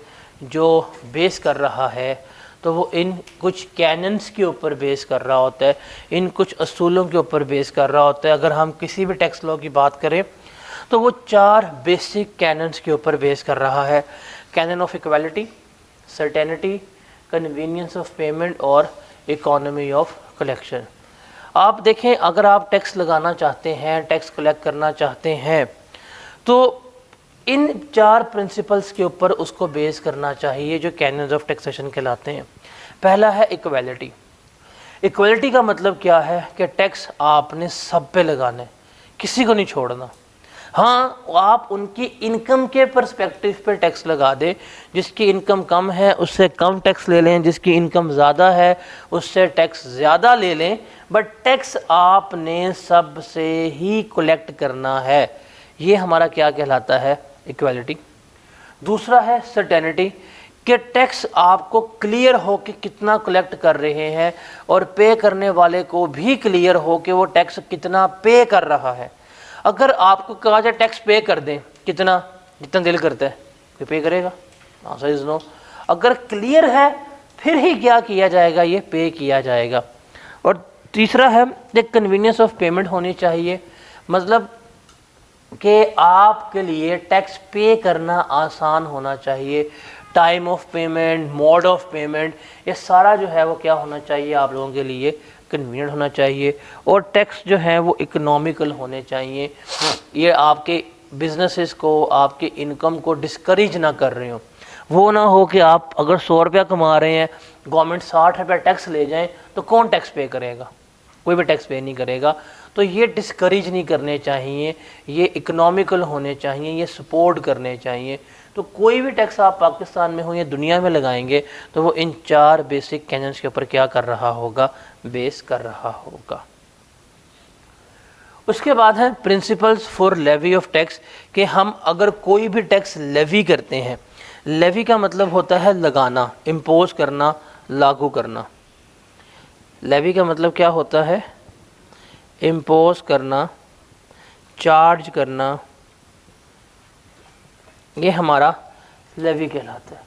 Speaker 1: جو بیس کر رہا ہے تو وہ ان کچھ کیننس کے اوپر بیس کر رہا ہوتا ہے، ان کچھ اصولوں کے اوپر بیس کر رہا ہوتا ہے. اگر ہم کسی بھی ٹیکس لا کی بات کریں تو وہ 4 بیسک کیننس کے اوپر بیس کر رہا ہے. Canon of equality, certainty, convenience of payment اور اکانومی آف کلیکشن. آپ دیکھیں اگر آپ ٹیکس لگانا چاہتے ہیں، ٹیکس کلیکٹ کرنا چاہتے ہیں تو ان 4 پرنسپلز کے اوپر اس کو بیس کرنا چاہیے جو کیننز آف ٹیکسیشن کہلاتے ہیں. پہلا ہے ایکویلٹی. ایکویلٹی کا مطلب کیا ہے کہ ٹیکس آپ نے سب پہ لگانا ہے، کسی کو نہیں چھوڑنا. ہاں آپ ان کی انکم کے پرسپیکٹو پہ ٹیکس لگا دیں، جس کی انکم کم ہے اس سے کم ٹیکس لے لیں، جس کی انکم زیادہ ہے اس سے ٹیکس زیادہ لے لیں، بٹ ٹیکس آپ نے سب سے ہی کلیکٹ کرنا ہے. یہ ہمارا کیا کہلاتا ہے؟ ایکویلٹی. دوسرا ہے سرٹینٹی، کہ ٹیکس آپ کو کلیئر ہو کہ کتنا کلیکٹ کر رہے ہیں اور پے کرنے والے کو بھی کلیئر ہو کہ وہ ٹیکس کتنا پے کر رہا ہے. اگر آپ کو کہا جائے ٹیکس پے کر دیں، کتنا؟ جتنا دل کرتا ہے. کوئی پے کرے گا؟ نو. اگر کلیئر ہے پھر ہی کیا کیا جائے گا؟ یہ پے کیا جائے گا. اور تیسرا ہے ایک کنوینئنس آف پیمنٹ ہونی چاہیے، مطلب کہ آپ کے لیے ٹیکس پے کرنا آسان ہونا چاہیے. Time of payment, mode of payment, یہ سارا جو ہے وہ کیا ہونا چاہیے آپ لوگوں کے لیے؟ کنوینئنٹ ہونا چاہیے. اور ٹیکس جو ہیں وہ اکنامیکل ہونے چاہیے. یہ آپ کے بزنسز کو، آپ کے انکم کو ڈسکریج نہ کر رہے ہوں. وہ نہ ہو کہ آپ اگر 100 روپیہ کما رہے ہیں، گورنمنٹ 60 روپیہ ٹیکس لے جائیں تو کون ٹیکس پے کرے گا؟ کوئی بھی ٹیکس پے نہیں کرے گا. تو یہ ڈسکریج نہیں کرنے چاہیے، یہ اکنامیکل ہونے چاہیے، یہ سپورٹ کرنے چاہیے. تو کوئی بھی ٹیکس آپ پاکستان میں ہو یا دنیا میں لگائیں گے تو وہ ان 4 بیسک کیننس کے اوپر کیا کر رہا ہوگا؟ بیس کر رہا ہوگا. اس کے بعد ہے principles for levy of tax, کہ ہم اگر کوئی بھی ٹیکس لیوی کرتے ہیں، لیوی کا مطلب ہوتا ہے لگانا، امپوز کرنا، لاگو کرنا. لیوی کا مطلب کیا ہوتا ہے؟ امپوز کرنا، چارج کرنا، یہ ہمارا لیوی کہلاتا ہے.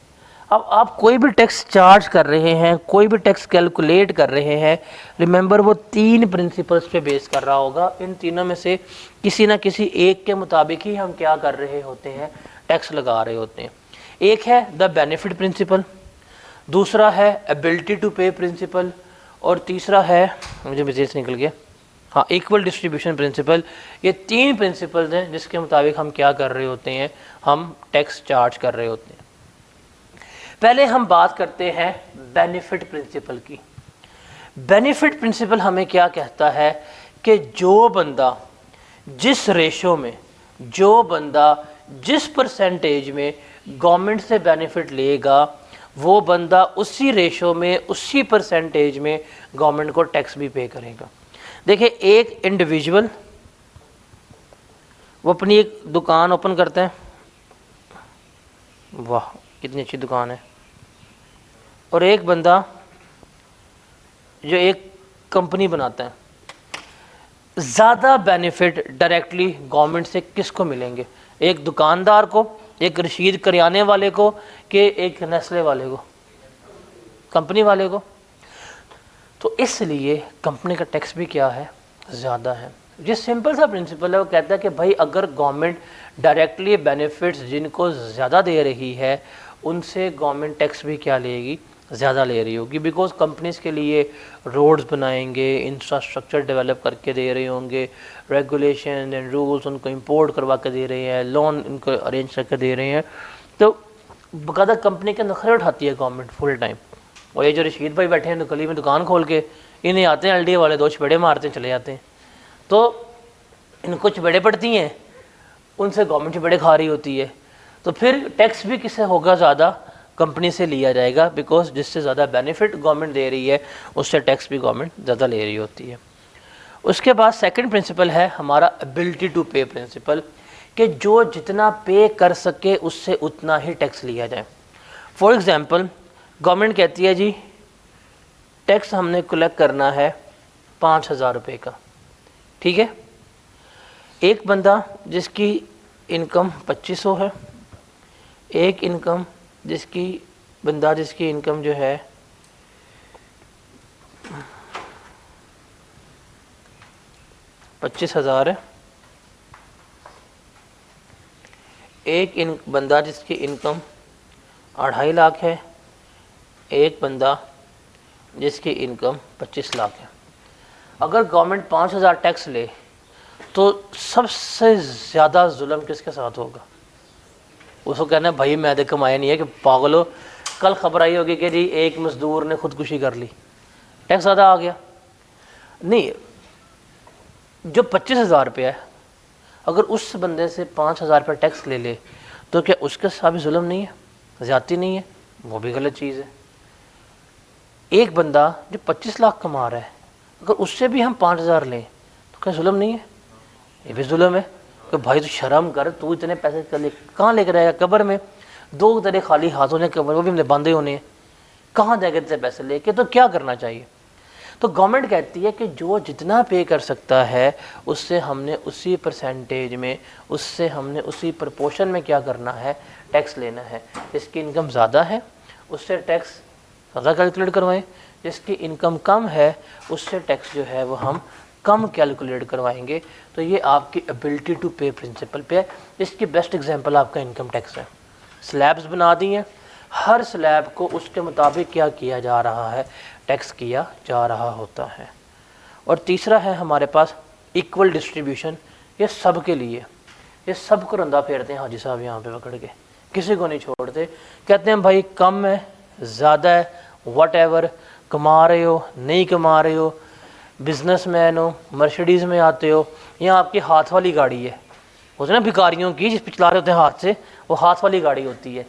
Speaker 1: اب آپ کوئی بھی ٹیکس چارج کر رہے ہیں، کوئی بھی ٹیکس کیلکولیٹ کر رہے ہیں، ریممبر وہ 3 پرنسپلز پہ بیس کر رہا ہوگا. ان تینوں میں سے کسی نہ کسی ایک کے مطابق ہی ہم کیا کر رہے ہوتے ہیں؟ ٹیکس لگا رہے ہوتے ہیں. ایک ہے دا بینیفٹ پرنسپل، دوسرا ہے ایبلٹی ٹو پے پرنسپل، اور تیسرا ہے، مجھے بزنس نکل گیا، ہاں، ایکول ڈسٹریبیوشن پرنسپل. یہ 3 پرنسپلز ہیں جس کے مطابق ہم کیا کر رہے ہوتے ہیں؟ ہم ٹیکس چارج کر رہے ہوتے ہیں. پہلے ہم بات کرتے ہیں بینیفٹ پرنسپل کی. بینیفٹ پرنسپل ہمیں کیا کہتا ہے کہ جو بندہ جس ریشو میں، جو بندہ جس پرسنٹیج میں گورنمنٹ سے بینیفٹ لے گا، وہ بندہ اسی ریشو میں، اسی پرسنٹیج میں گورنمنٹ کو ٹیکس بھی پے کرے گا. دیکھیں ایک انڈیویجول وہ اپنی ایک دکان اوپن کرتے ہیں، واہ کتنی اچھی دکان ہے، اور ایک بندہ جو ایک کمپنی بناتا ہے، زیادہ بینیفٹ ڈائریکٹلی گورنمنٹ سے کس کو ملیں گے؟ ایک دکاندار کو، ایک رشید کریانے والے کو، کہ ایک نیسلے والے کو، کمپنی والے کو؟ تو اس لیے کمپنی کا ٹیکس بھی کیا ہے؟ زیادہ ہے۔ یہ سمپل سا پرنسپل ہے، وہ کہتا ہے کہ بھائی اگر گورنمنٹ ڈائریکٹلی بینیفٹس جن کو زیادہ دے رہی ہے ان سے گورنمنٹ ٹیکس بھی کیا لے گی؟ زیادہ لے رہی ہوگی، بیکاز کمپنیز کے لیے روڈز بنائیں گے، انفراسٹرکچر ڈیولپ کر کے دے رہے ہوں گے، ریگولیشن اینڈ رولز ان کو امپورٹ کروا کے دے رہے ہیں، لون ان کو ارینج کر کے دے رہے ہیں، تو باقاعدہ کمپنی کے نخرے اٹھاتی ہے گورنمنٹ فل ٹائم۔ اور یہ جو رشید بھائی بیٹھے ہیں گلی میں دکان کھول کے، انہیں آتے ہیں LDA والے، دو چپیڑے مارتے ہیں چلے جاتے ہیں، تو ان کو چپیڑے پڑتی ہیں، ان سے گورنمنٹ چپیڑے کھا رہی ہوتی ہے، تو پھر ٹیکس بھی کس سے ہوگا؟ زیادہ کمپنی سے لیا جائے گا، بیکاز جس سے زیادہ بینیفٹ گورنمنٹ دے رہی ہے اس سے ٹیکس بھی گورنمنٹ زیادہ لے رہی ہوتی ہے۔ اس کے بعد سیکنڈ پرنسپل ہے ہمارا ایبلٹی ٹو پے پرنسپل، کہ جو جتنا پے کر سکے اس سے اتنا ہی ٹیکس لیا جائے۔ فار ایگزامپل گورنمنٹ کہتی ہے جی ٹیکس ہم نے کلیکٹ کرنا ہے 5,000 روپے کا، ٹھیک ہے؟ ایک بندہ جس کی انکم 2500 ہے، ایک انکم جس کی انکم جو ہے 25,000 ہے، ایک بندہ جس کی انکم 2.5 لاکھ ہے، ایک بندہ جس کی انکم 25 لاکھ ہے۔ اگر گورنمنٹ 5,000 ٹیکس لے تو سب سے زیادہ ظلم کس کے ساتھ ہوگا؟ اس کو کہنا ہے بھائی میں نے کمایا نہیں ہے، کہ پاگلو کل خبر آئی ہوگی کہ جی ایک مزدور نے خودکشی کر لی، ٹیکس زیادہ آ گیا۔ نہیں، جو 25,000 روپیہ ہے اگر اس بندے سے 5,000 روپے ٹیکس لے لے تو کیا اس کے ساتھ بھی ظلم نہیں ہے؟ زیادتی نہیں ہے؟ وہ بھی غلط چیز ہے۔ ایک بندہ جو 25 لاکھ کما رہا ہے اگر اس سے بھی ہم 5,000 لیں تو کیا ظلم نہیں ہے؟ یہ بھی ظلم ہے، کہ بھائی تو شرم کر، تو اتنے پیسے کہاں لے کے رہے گا؟ قبر میں 2 تیرے خالی ہاتھ ہونے قبر، وہ بھی باندھے ہونے ہیں، کہاں جائے گا اتنے پیسے لے کے؟ تو کیا کرنا چاہیے؟ تو گورنمنٹ کہتی ہے کہ جو جتنا پے کر سکتا ہے اس سے ہم نے اسی پرسنٹیج میں، اس سے ہم نے اسی پرپورشن میں کیا کرنا ہے؟ ٹیکس لینا ہے۔ جس کی انکم زیادہ ہے اس سے ٹیکس زیادہ کیلکولیٹ کروائیں، جس کی انکم کم ہے اس سے ٹیکس جو ہے وہ ہم کم کیلکولیٹ کروائیں گے۔ تو یہ آپ کی ایبلٹی ٹو پے پرنسپل پہ ہے۔ اس کی بیسٹ ایگزامپل آپ کا انکم ٹیکس ہے۔ سلیبز بنا دی ہیں، ہر سلیب کو اس کے مطابق کیا کیا جا رہا ہے؟ ٹیکس کیا جا رہا ہوتا ہے۔ اور تیسرا ہے ہمارے پاس ایکول ڈسٹریبیوشن، یہ سب کے لیے، یہ سب کو رندہ پھیرتے ہیں حاجی صاحب یہاں پہ پکڑ کے، کسی کو نہیں چھوڑتے، کہتے ہیں بھائی کم ہے زیادہ ہے واٹ ایور، کما رہے ہو نہیں کما رہے ہو، بزنس مین ہو، مرسیڈیز میں آتے ہو، یا آپ کی ہاتھ والی گاڑی ہے، ہوتے نا بھکاریوں کی جس پہ چلا رہے ہوتے ہیں ہاتھ سے، وہ ہاتھ والی گاڑی ہوتی ہے،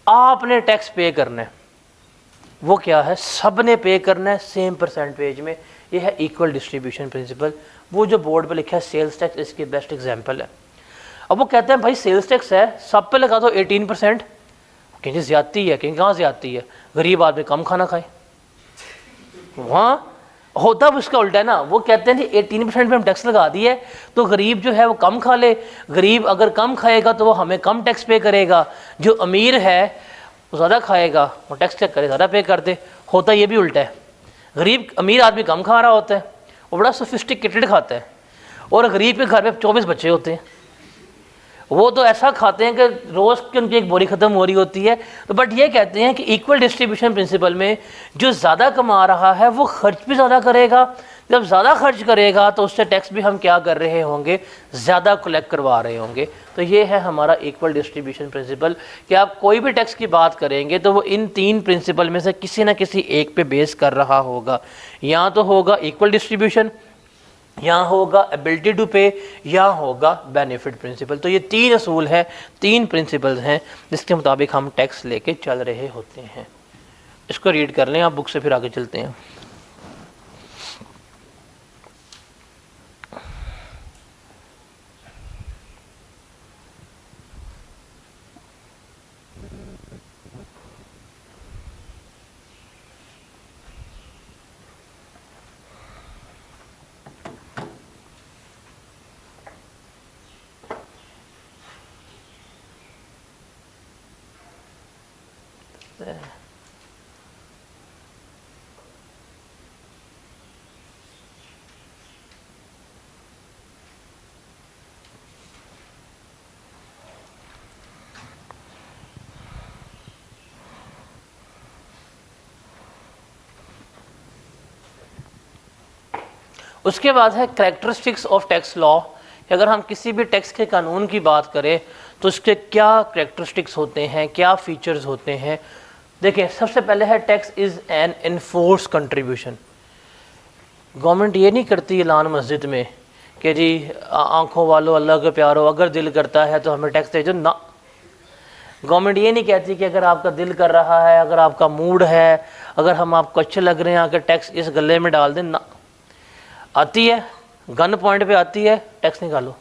Speaker 1: آپ نے ٹیکس پے کرنا ہے، وہ کیا ہے؟ سب نے پے کرنا ہے سیم پرسنٹیج میں۔ یہ ہے ایکول ڈسٹریبیوشن پرنسپل۔ وہ جو بورڈ پہ لکھا ہے سیلز ٹیکس، اس کی بیسٹ ایگزامپل ہے۔ اب وہ کہتے ہیں بھائی سیلز ٹیکس ہے سب پہ لگا دو 18%، کہیں زیادتی ہے، کہیں کہاں زیادتی ہے؟ غریب آدمی کم کھانا کھائے، وہاں ہوتا اس کا الٹا ہے نا، وہ کہتے ہیں 18% پہ ہم ٹیکس لگا دیے تو غریب جو ہے وہ کم کھا لے، غریب اگر کم کھائے گا تو وہ ہمیں کم ٹیکس پے کرے گا، جو امیر ہے وہ زیادہ کھائے گا، وہ ٹیکس چیک کرے زیادہ پے کر دے۔ ہوتا یہ بھی الٹا ہے، غریب امیر آدمی کم کھا رہا ہوتا ہے، وہ بڑا سوفسٹیکیٹڈ کھاتا ہے، اور غریب کے گھر میں 24 بچے ہوتے ہیں، وہ تو ایسا کھاتے ہیں کہ روز کی ان کی ایک بوری ختم ہو رہی ہوتی ہے۔ تو بٹ یہ کہتے ہیں کہ ایکول ڈسٹریبیوشن پرنسپل میں جو زیادہ کما رہا ہے وہ خرچ بھی زیادہ کرے گا، جب زیادہ خرچ کرے گا تو اس سے ٹیکس بھی ہم کیا کر رہے ہوں گے؟ زیادہ کلیکٹ کروا رہے ہوں گے۔ تو یہ ہے ہمارا ایکول ڈسٹریبیوشن پرنسپل، کہ آپ کوئی بھی ٹیکس کی بات کریں گے تو وہ ان 3 پرنسپل میں سے کسی نہ کسی ایک پہ بیس کر رہا ہوگا، یا تو ہوگا ایکول ڈسٹریبیوشن، یا ہوگا ایبلٹی ٹو پے، یا ہوگا بینیفٹ پرنسپل۔ تو یہ 3 اصول ہیں، 3 پرنسپلز ہیں جس کے مطابق ہم ٹیکس لے کے چل رہے ہوتے ہیں۔ اس کو ریڈ کر لیں آپ بک سے، پھر آگے چلتے ہیں۔ سکتا ہے. اس کے بعد ہے کریکٹرسٹکس آف ٹیکس لا، کہ اگر ہم کسی بھی ٹیکس کے قانون کی بات کریں تو اس کے کیا کریکٹرسٹکس ہوتے ہیں، کیا فیچرز ہوتے ہیں. دیکھیں سب سے پہلے ہے tax is an enforce contribution. Government یہ نہیں کرتی اعلان مسجد میں کہ جی آنکھوں والو اللہ کے پیارو اگر دل کرتا ہے تو ہمیں ٹیکس دے جو، نہ. گورنمنٹ یہ نہیں کہتی کہ اگر آپ کا دل کر رہا ہے، اگر آپ کا موڈ ہے، اگر ہم آپ کو اچھے لگ رہے ہیں کہ ٹیکس اس گلے میں ڈال دیں، نہ. آتی ہے گن پوائنٹ پہ آتی ہے ٹیکس نکالو.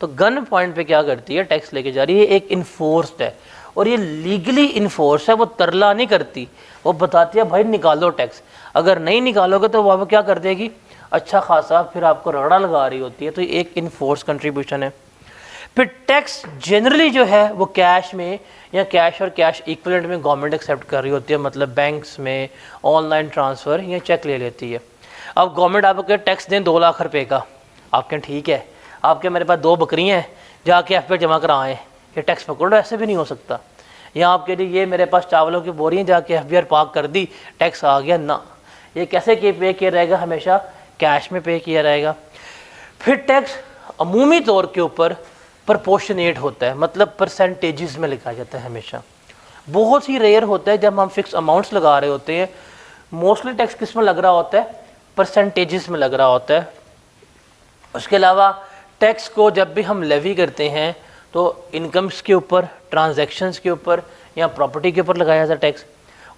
Speaker 1: تو گن پوائنٹ پہ کیا کرتی ہے، ٹیکس لے کے جا رہی ہے. ایک انفورسڈ ہے اور یہ لیگلی انفورس ہے، وہ ترلا نہیں کرتی، وہ بتاتی ہے بھائی نکالو ٹیکس. اگر نہیں نکالو گے تو وہ کیا کر دے گی، اچھا خاصا پھر آپ کو رگڑا لگا رہی ہوتی ہے. تو یہ ایک انفورس کنٹریبیوشن ہے. پھر ٹیکس جنرلی جو ہے وہ کیش میں یا کیش اور کیش ایکویلنٹ میں گورنمنٹ ایکسیپٹ کر رہی ہوتی ہے، مطلب بینکس میں آن لائن ٹرانسفر یا چیک لے لیتی ہے. اب گورنمنٹ آپ کو ٹیکس دیں 2 لاکھ روپے کا، آپ کہیں ٹھیک ہے، آپ کے میرے پاس 2 بکریاں ہیں جا کے ایف پی جمع کرائیں، یہ ٹیکس پکڑو، ایسے بھی نہیں ہو سکتا. یا آپ کے لیے یہ میرے پاس چاولوں کی بوریاں جا کے ایف بی آر پاک کر دی، ٹیکس آ گیا، نہ. یہ کیسے پے کیا رہے گا، ہمیشہ کیش میں پے کیا رہے گا. پھر ٹیکس عمومی طور کے اوپر پرپورشنیٹ ہوتا ہے، مطلب پرسنٹیجز میں لکھا جاتا ہے ہمیشہ. بہت ہی ریئر ہوتا ہے جب ہم فکس اماؤنٹس لگا رہے ہوتے ہیں. موسٹلی ٹیکس کس میں لگ رہا ہوتا ہے، پرسنٹیجز میں لگ رہا ہوتا ہے. اس کے علاوہ ٹیکس کو جب بھی ہم لیوی کرتے ہیں تو انکمس کے اوپر، ٹرانزیکشنز کے اوپر یا پراپرٹی کے اوپر لگایا جاتا ہے ٹیکس.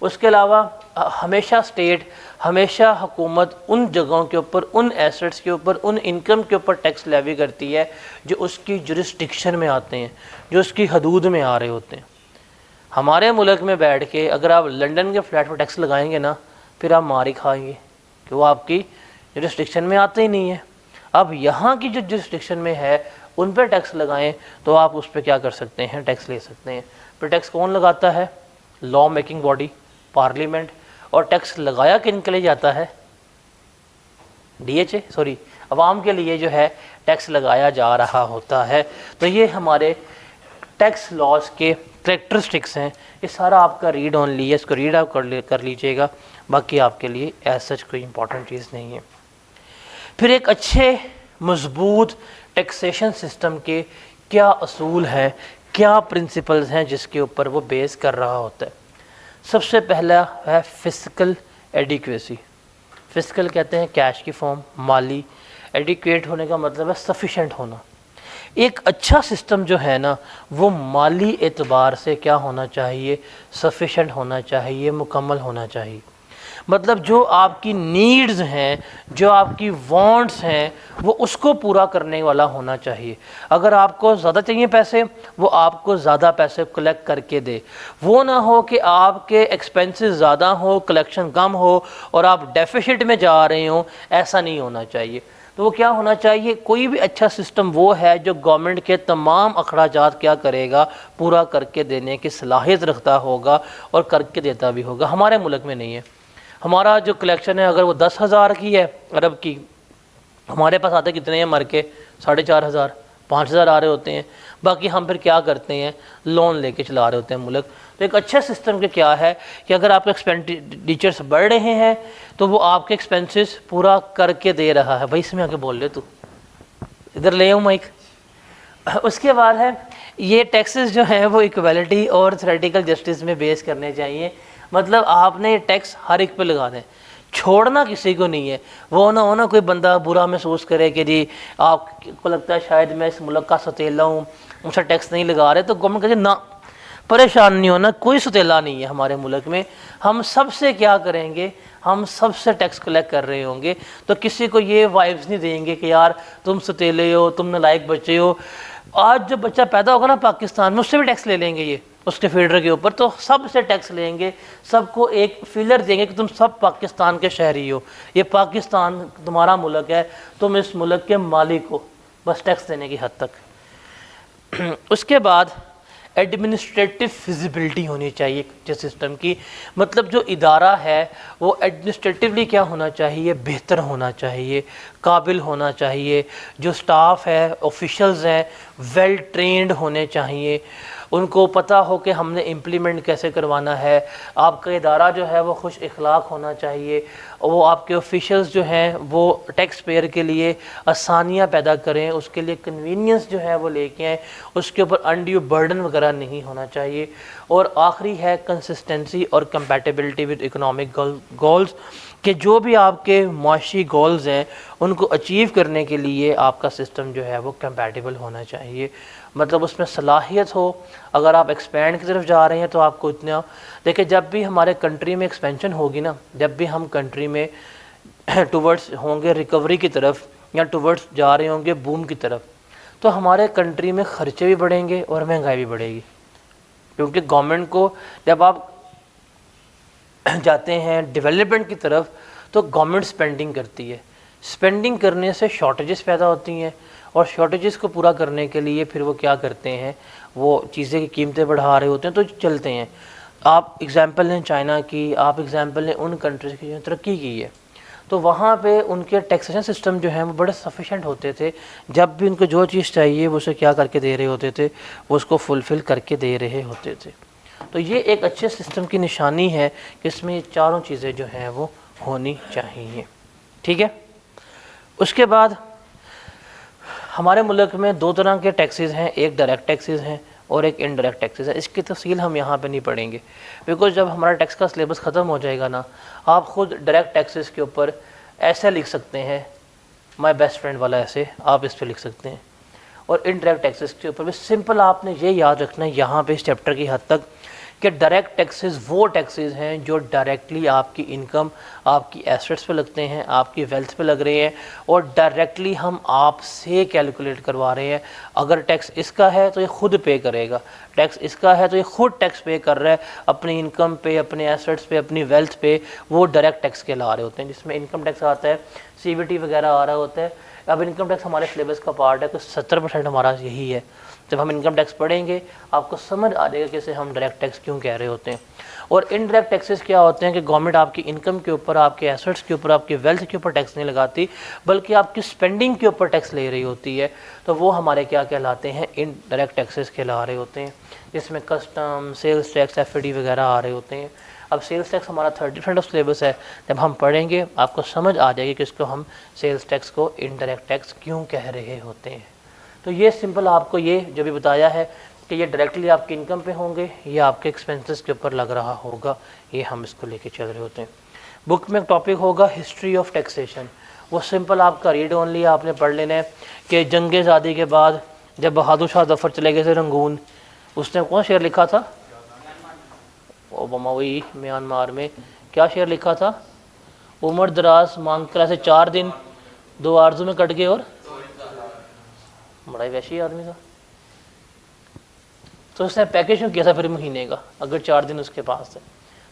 Speaker 1: اس کے علاوہ ہمیشہ اسٹیٹ، ہمیشہ حکومت ان جگہوں کے اوپر، ان ایسٹس کے اوپر، ان انکم کے اوپر ٹیکس لیوی کرتی ہے جو اس کی جورسڈکشن میں آتے ہیں، جو اس کی حدود میں آ رہے ہوتے ہیں. ہمارے ملک میں بیٹھ کے اگر آپ لنڈن کے فلیٹ پر ٹیکس لگائیں گے نا، پھر آپ مار ہی کھائیں گے کہ وہ آپ کی جورسڈکشن میں آتے ہی نہیں ہے. اب یہاں کی جو جورسڈکشن میں ہے ان پہ ٹیکس لگائیں تو آپ اس پہ کیا کر سکتے ہیں، ٹیکس لے سکتے ہیں. پھر ٹیکس کون لگاتا ہے، لا میکنگ باڈی پارلیمنٹ. اور ٹیکس لگایا کن کے لیے جاتا ہے، ڈی ایچ اے، سوری عوام کے لیے جو ہے ٹیکس لگایا جا رہا ہوتا ہے. تو یہ ہمارے ٹیکس لاز کے کریکٹرسٹکس ہیں. یہ سارا آپ کا ریڈ آن لی ہے، اس کو ریڈ آؤٹ کر لیجئے گا، باقی آپ کے لیے ایز سچ کوئی امپورٹنٹ چیز نہیں ہے. پھر ایک اچھے مضبوط ٹیکسیشن سسٹم کے کیا اصول ہیں، کیا پرنسپلز ہیں جس کے اوپر وہ بیس کر رہا ہوتا ہے. سب سے پہلا ہے فسکل ایڈیکویسی. فسکل کہتے ہیں کیش کی فارم، مالی. ایڈیکویٹ ہونے کا مطلب ہے سفیشینٹ ہونا. ایک اچھا سسٹم جو ہے نا وہ مالی اعتبار سے کیا ہونا چاہیے، سفیشینٹ ہونا چاہیے، مکمل ہونا چاہیے. مطلب جو آپ کی نیڈز ہیں، جو آپ کی وانٹس ہیں، وہ اس کو پورا کرنے والا ہونا چاہیے. اگر آپ کو زیادہ چاہیے پیسے، وہ آپ کو زیادہ پیسے کلیکٹ کر کے دے. وہ نہ ہو کہ آپ کے ایکسپینسز زیادہ ہو، کلیکشن کم ہو اور آپ ڈیفیسٹ میں جا رہے ہوں. ایسا نہیں ہونا چاہیے. تو وہ کیا ہونا چاہیے، کوئی بھی اچھا سسٹم وہ ہے جو گورنمنٹ کے تمام اخراجات کیا کرے گا، پورا کر کے دینے کی صلاحیت رکھتا ہوگا اور کر کے دیتا بھی ہوگا. ہمارے ملک میں نہیں ہے. ہمارا جو کلیکشن ہے اگر وہ 10,000 کی ہے ارب کی، ہمارے پاس آتے کتنے ہیں مر کے، 4,500 5,000 آ رہے ہوتے ہیں. باقی ہم پھر کیا کرتے ہیں، لون لے کے چلا رہے ہوتے ہیں ملک. تو ایک اچھا سسٹم کے کیا ہے کہ اگر آپ کے ایکسپینڈیچرس بڑھ رہے ہیں تو وہ آپ کے ایکسپینسز پورا کر کے دے رہا ہے. بھائی اس میں آ کے بول لے، تو ادھر لے آؤں مائک. اس کے بعد ہے یہ ٹیکسز جو ہیں وہ ایکویلٹی اور تھیوریٹیکل جسٹس میں بیس کرنے چاہیے. مطلب آپ نے ٹیکس ہر ایک پہ لگا دیں، چھوڑنا کسی کو نہیں ہے. وہ نہ ہونا کوئی بندہ برا محسوس کرے کہ جی آپ کو لگتا ہے شاید میں اس ملک کا ستیلا ہوں، مجھ سے ٹیکس نہیں لگا رہے. تو گورنمنٹ کہتے نہ، پریشان نہیں ہونا، کوئی ستیلا نہیں ہے ہمارے ملک میں. ہم سب سے کیا کریں گے، ہم سب سے ٹیکس کلیکٹ کر رہے ہوں گے. تو کسی کو یہ وائبز نہیں دیں گے کہ یار تم ستیلے ہو، تم نالائق بچے ہو. آج جو بچہ پیدا ہوگا نا پاکستان میں، اس سے بھی ٹیکس لے لیں گے یہ اس کے فیڈر کے اوپر. تو سب سے ٹیکس لیں گے، سب کو ایک فیلر دیں گے کہ تم سب پاکستان کے شہری ہو، یہ پاکستان تمہارا ملک ہے، تم اس ملک کے مالک ہو، بس ٹیکس دینے کی حد تک. اس کے بعد ایڈمنسٹریٹو فیزیبلٹی ہونی چاہیے اچھے سسٹم کی، مطلب جو ادارہ ہے وہ ایڈمنسٹریٹولی کیا ہونا چاہیے، بہتر ہونا چاہیے، قابل ہونا چاہیے، جو سٹاف ہے آفیشلز ہیں ویل ٹرینڈ ہونے چاہیے، ان کو پتہ ہو کہ ہم نے امپلیمنٹ کیسے کروانا ہے، آپ کا ادارہ جو ہے وہ خوش اخلاق ہونا چاہیے، وہ آپ کے آفیشلز جو ہیں وہ ٹیکس پیئر کے لیے آسانیاں پیدا کریں، اس کے لیے کنوینئنس جو ہے وہ لے کے آئیں، اس کے اوپر انڈیو برڈن وغیرہ نہیں ہونا چاہیے۔ اور آخری ہے کنسسٹنسی اور کمپیٹیبلٹی ود اکنامک گولز، کہ جو بھی آپ کے معاشی گولز ہیں ان کو اچیو کرنے کے لیے آپ کا سسٹم جو ہے وہ کمپیٹیبل ہونا چاہیے، مطلب اس میں صلاحیت ہو۔ اگر آپ ایکسپینڈ کی طرف جا رہے ہیں تو آپ کو اتنا دیکھیں، جب بھی ہمارے کنٹری میں ایکسپینشن ہوگی نا، جب بھی ہم کنٹری میں ٹورڈس ہوں گے ریکوری کی طرف یا ٹورڈس جا رہے ہوں گے بوم کی طرف، تو ہمارے کنٹری میں خرچے بھی بڑھیں گے اور مہنگائی بھی بڑھے گی، کیونکہ گورنمنٹ کو جب آپ جاتے ہیں ڈیولپمنٹ کی طرف تو گورنمنٹ سپینڈنگ کرتی ہے، سپینڈنگ کرنے سے شارٹیجز پیدا ہوتی ہیں، اور شارٹیجز کو پورا کرنے کے لیے پھر وہ کیا کرتے ہیں، وہ چیزیں کی قیمتیں بڑھا رہے ہوتے ہیں تو چلتے ہیں۔ آپ اگزامپل لیں چائنا کی، آپ اگزامپل لیں ان کنٹریز کی جو ترقی کی ہے، تو وہاں پہ ان کے ٹیکسیشن سسٹم جو ہیں وہ بڑے سفیشینٹ ہوتے تھے، جب بھی ان کو جو چیز چاہیے وہ اسے کیا کر کے دے رہے ہوتے تھے، وہ اس کو فلفل کر کے دے رہے ہوتے تھے۔ تو یہ ایک اچھے سسٹم کی نشانی ہے کہ اس میں یہ چاروں چیزیں جو ہیں وہ ہونی چاہیے، ٹھیک ہے۔ اس کے بعد ہمارے ملک میں دو طرح کے ٹیکسز ہیں، ایک ڈائریکٹ ٹیکسز ہیں اور ایک انڈائریکٹ ٹیکسز ہے۔ اس کی تفصیل ہم یہاں پہ نہیں پڑھیں گے، بیکاز جب ہمارا ٹیکس کا سلیبس ختم ہو جائے گا نا، آپ خود ڈائریکٹ ٹیکسز کے اوپر ایسے لکھ سکتے ہیں، مائی بیسٹ فرینڈ والا ایسے آپ اس پہ لکھ سکتے ہیں، اور انڈائریکٹ ٹیکسز کے اوپر بھی سمپل آپ نے یہ یاد رکھنا ہے یہاں پہ اس چیپٹر کی حد تک، کہ ڈائریکٹ ٹیکسز وہ ٹیکسز ہیں جو ڈائریکٹلی آپ کی انکم، آپ کی ایسٹس پہ لگتے ہیں، آپ کی ویلتھ پہ لگ رہے ہیں، اور ڈائریکٹلی ہم آپ سے کیلکولیٹ کروا رہے ہیں۔ اگر ٹیکس اس کا ہے تو یہ خود پے کرے گا، ٹیکس اس کا ہے تو یہ خود ٹیکس پے کر رہا ہے اپنی انکم پہ، اپنے ایسٹس پہ، اپنی ویلتھ پہ، وہ ڈائریکٹ ٹیکس کے لا رہے ہوتے ہیں، جس میں انکم ٹیکس آتا ہے، سی وی ٹی وغیرہ آ رہا ہوتا ہے۔ اب انکم ٹیکس ہمارے سلیبس کا پارٹ ہے، تو 70% ہمارا یہی ہے۔ جب ہم انکم ٹیکس پڑھیں گے آپ کو سمجھ آ جائے گا کہ اسے ہم ڈائریکٹ ٹیکس کیوں کہہ رہے ہوتے ہیں۔ اور انڈائریکٹ ٹیکسز کیا ہوتے ہیں کہ گورنمنٹ آپ کی انکم کے اوپر، آپ کے ایسٹس کے اوپر، آپ کی ویلتھ کے اوپر ٹیکس نہیں لگاتی، بلکہ آپ کی اسپینڈنگ کے اوپر ٹیکس لے رہی ہوتی ہے، تو وہ ہمارے کیا کہلاتے ہیں، انڈائریکٹ ٹیکسز کہلا رہے ہوتے ہیں، جس میں custom, sales tax, F D وغیرہ آ رہے ہوتے ہیں۔ اب سیلز ٹیکس ہمارا 30% آف سلیبس ہے، جب ہم پڑھیں گے آپ کو سمجھ آ جائے گی کہ اس کو ہم سیلز ٹیکس کو انڈائریکٹ ٹیکس کیوں کہہ رہے ہوتے ہیں۔ تو یہ سمپل آپ کو یہ جو بھی بتایا ہے کہ یہ ڈائریکٹلی آپ کی انکم پہ ہوں گے یا آپ کے ایکسپینسز کے اوپر لگ رہا ہوگا، یہ ہم اس کو لے کے چل رہے ہوتے ہیں۔ بک میں ٹاپک ہوگا ہسٹری آف ٹیکسیشن، وہ سمپل آپ کا ریڈ اونلی آپ نے پڑھ لینا ہے کہ جنگ آزادی کے بعد جب بہادر شاہ ظفر چلے گئے تھے رنگون، اس نے کون شعر لکھا تھا؟ اوباما، وہی میانمار میں کیا شعر لکھا تھا؟ عمر دراز مانگ کر ایسے 4 دن 2 آرزو میں کٹ گئے، اور بڑا ہی وحشی آدمی تھا، تو اس نے پیکج کیا تھا پھر مہینے کا، اگر 4 دن اس کے پاس تھے۔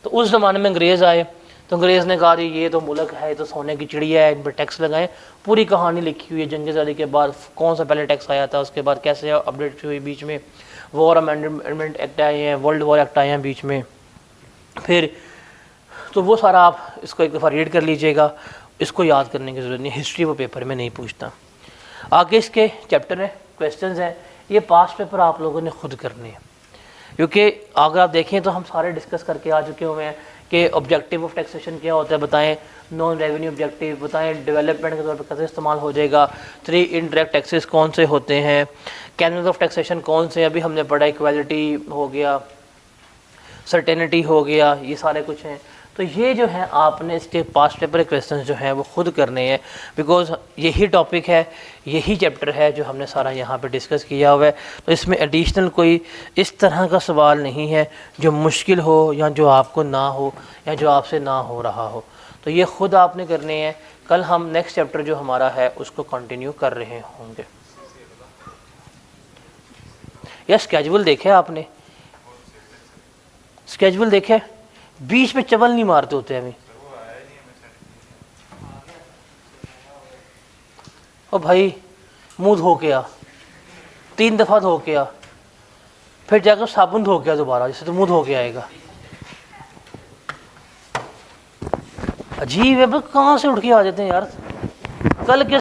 Speaker 1: تو اس زمانے میں انگریز آئے تو انگریز نے کہا یہ تو ملک ہے، یہ تو سونے کی چڑیا ہے، ان پر ٹیکس لگائیں۔ پوری کہانی لکھی ہوئی ہے جنگ آزادی کے بعد کون سا پہلے ٹیکس آیا تھا، اس کے بعد کیسے اپڈیٹ ہوئی، بیچ میں وار امینڈمنٹ ایکٹ آئے ہیں، ورلڈ وار ایکٹ آئے ہیں بیچ میں، پھر تو وہ سارا آپ اس کو ایک دفعہ ریڈ کر لیجئے گا، اس کو یاد کرنے کی ضرورت نہیں، ہسٹری وہ پیپر میں نہیں پوچھتا۔ آگے اس کے چیپٹر ہیں، کویسچنز ہیں، یہ پاسٹ پیپر آپ لوگوں نے خود کرنے ہیں، کیونکہ اگر آپ دیکھیں تو ہم سارے ڈسکس کر کے آ چکے ہوئے ہیں کہ آبجیکٹیو آف ٹیکسیشن کیا ہوتا ہے بتائیں، نان ریونیو آبجیکٹیو بتائیں، ڈیولپمنٹ کے طور پہ کیسے استعمال ہو جائے گا، 3 انڈائریکٹ ٹیکسز کون سے ہوتے ہیں، کینونز آف ٹیکسیشن کون سے، ابھی ہم نے پڑھا ایکویلٹی ہو گیا، سرٹینٹی ہو گیا، یہ سارے کچھ ہیں۔ تو یہ جو ہے آپ نے اس کے پاسٹ پیپر کویسچنز جو ہیں وہ خود کرنے ہیں، بیکاز یہی ٹاپک ہے، یہی چیپٹر ہے جو ہم نے سارا یہاں پہ ڈسکس کیا ہوا ہے، تو اس میں ایڈیشنل کوئی اس طرح کا سوال نہیں ہے جو مشکل ہو یا جو آپ کو نہ ہو یا جو آپ سے نہ ہو رہا ہو، تو یہ خود آپ نے کرنے ہیں۔ کل ہم نیکسٹ چیپٹر جو ہمارا ہے اس کو کنٹینیو کر رہے ہوں گے۔ یا اسکیجول دیکھے آپ نے؟ اسکیجول دیکھے؟ بیچ میں چول نہیں مارتے ہوتے ہمیں، او بھائی منہ دھو کے آ، 3 دفعہ دھو کے آ، پھر جا کر صابن دھو کے دوبارہ، جیسے تو منہ دھو کے آئے گا. عجیب ہے، بس کہاں سے اٹھ کے آ جاتے ہیں یار. کل کے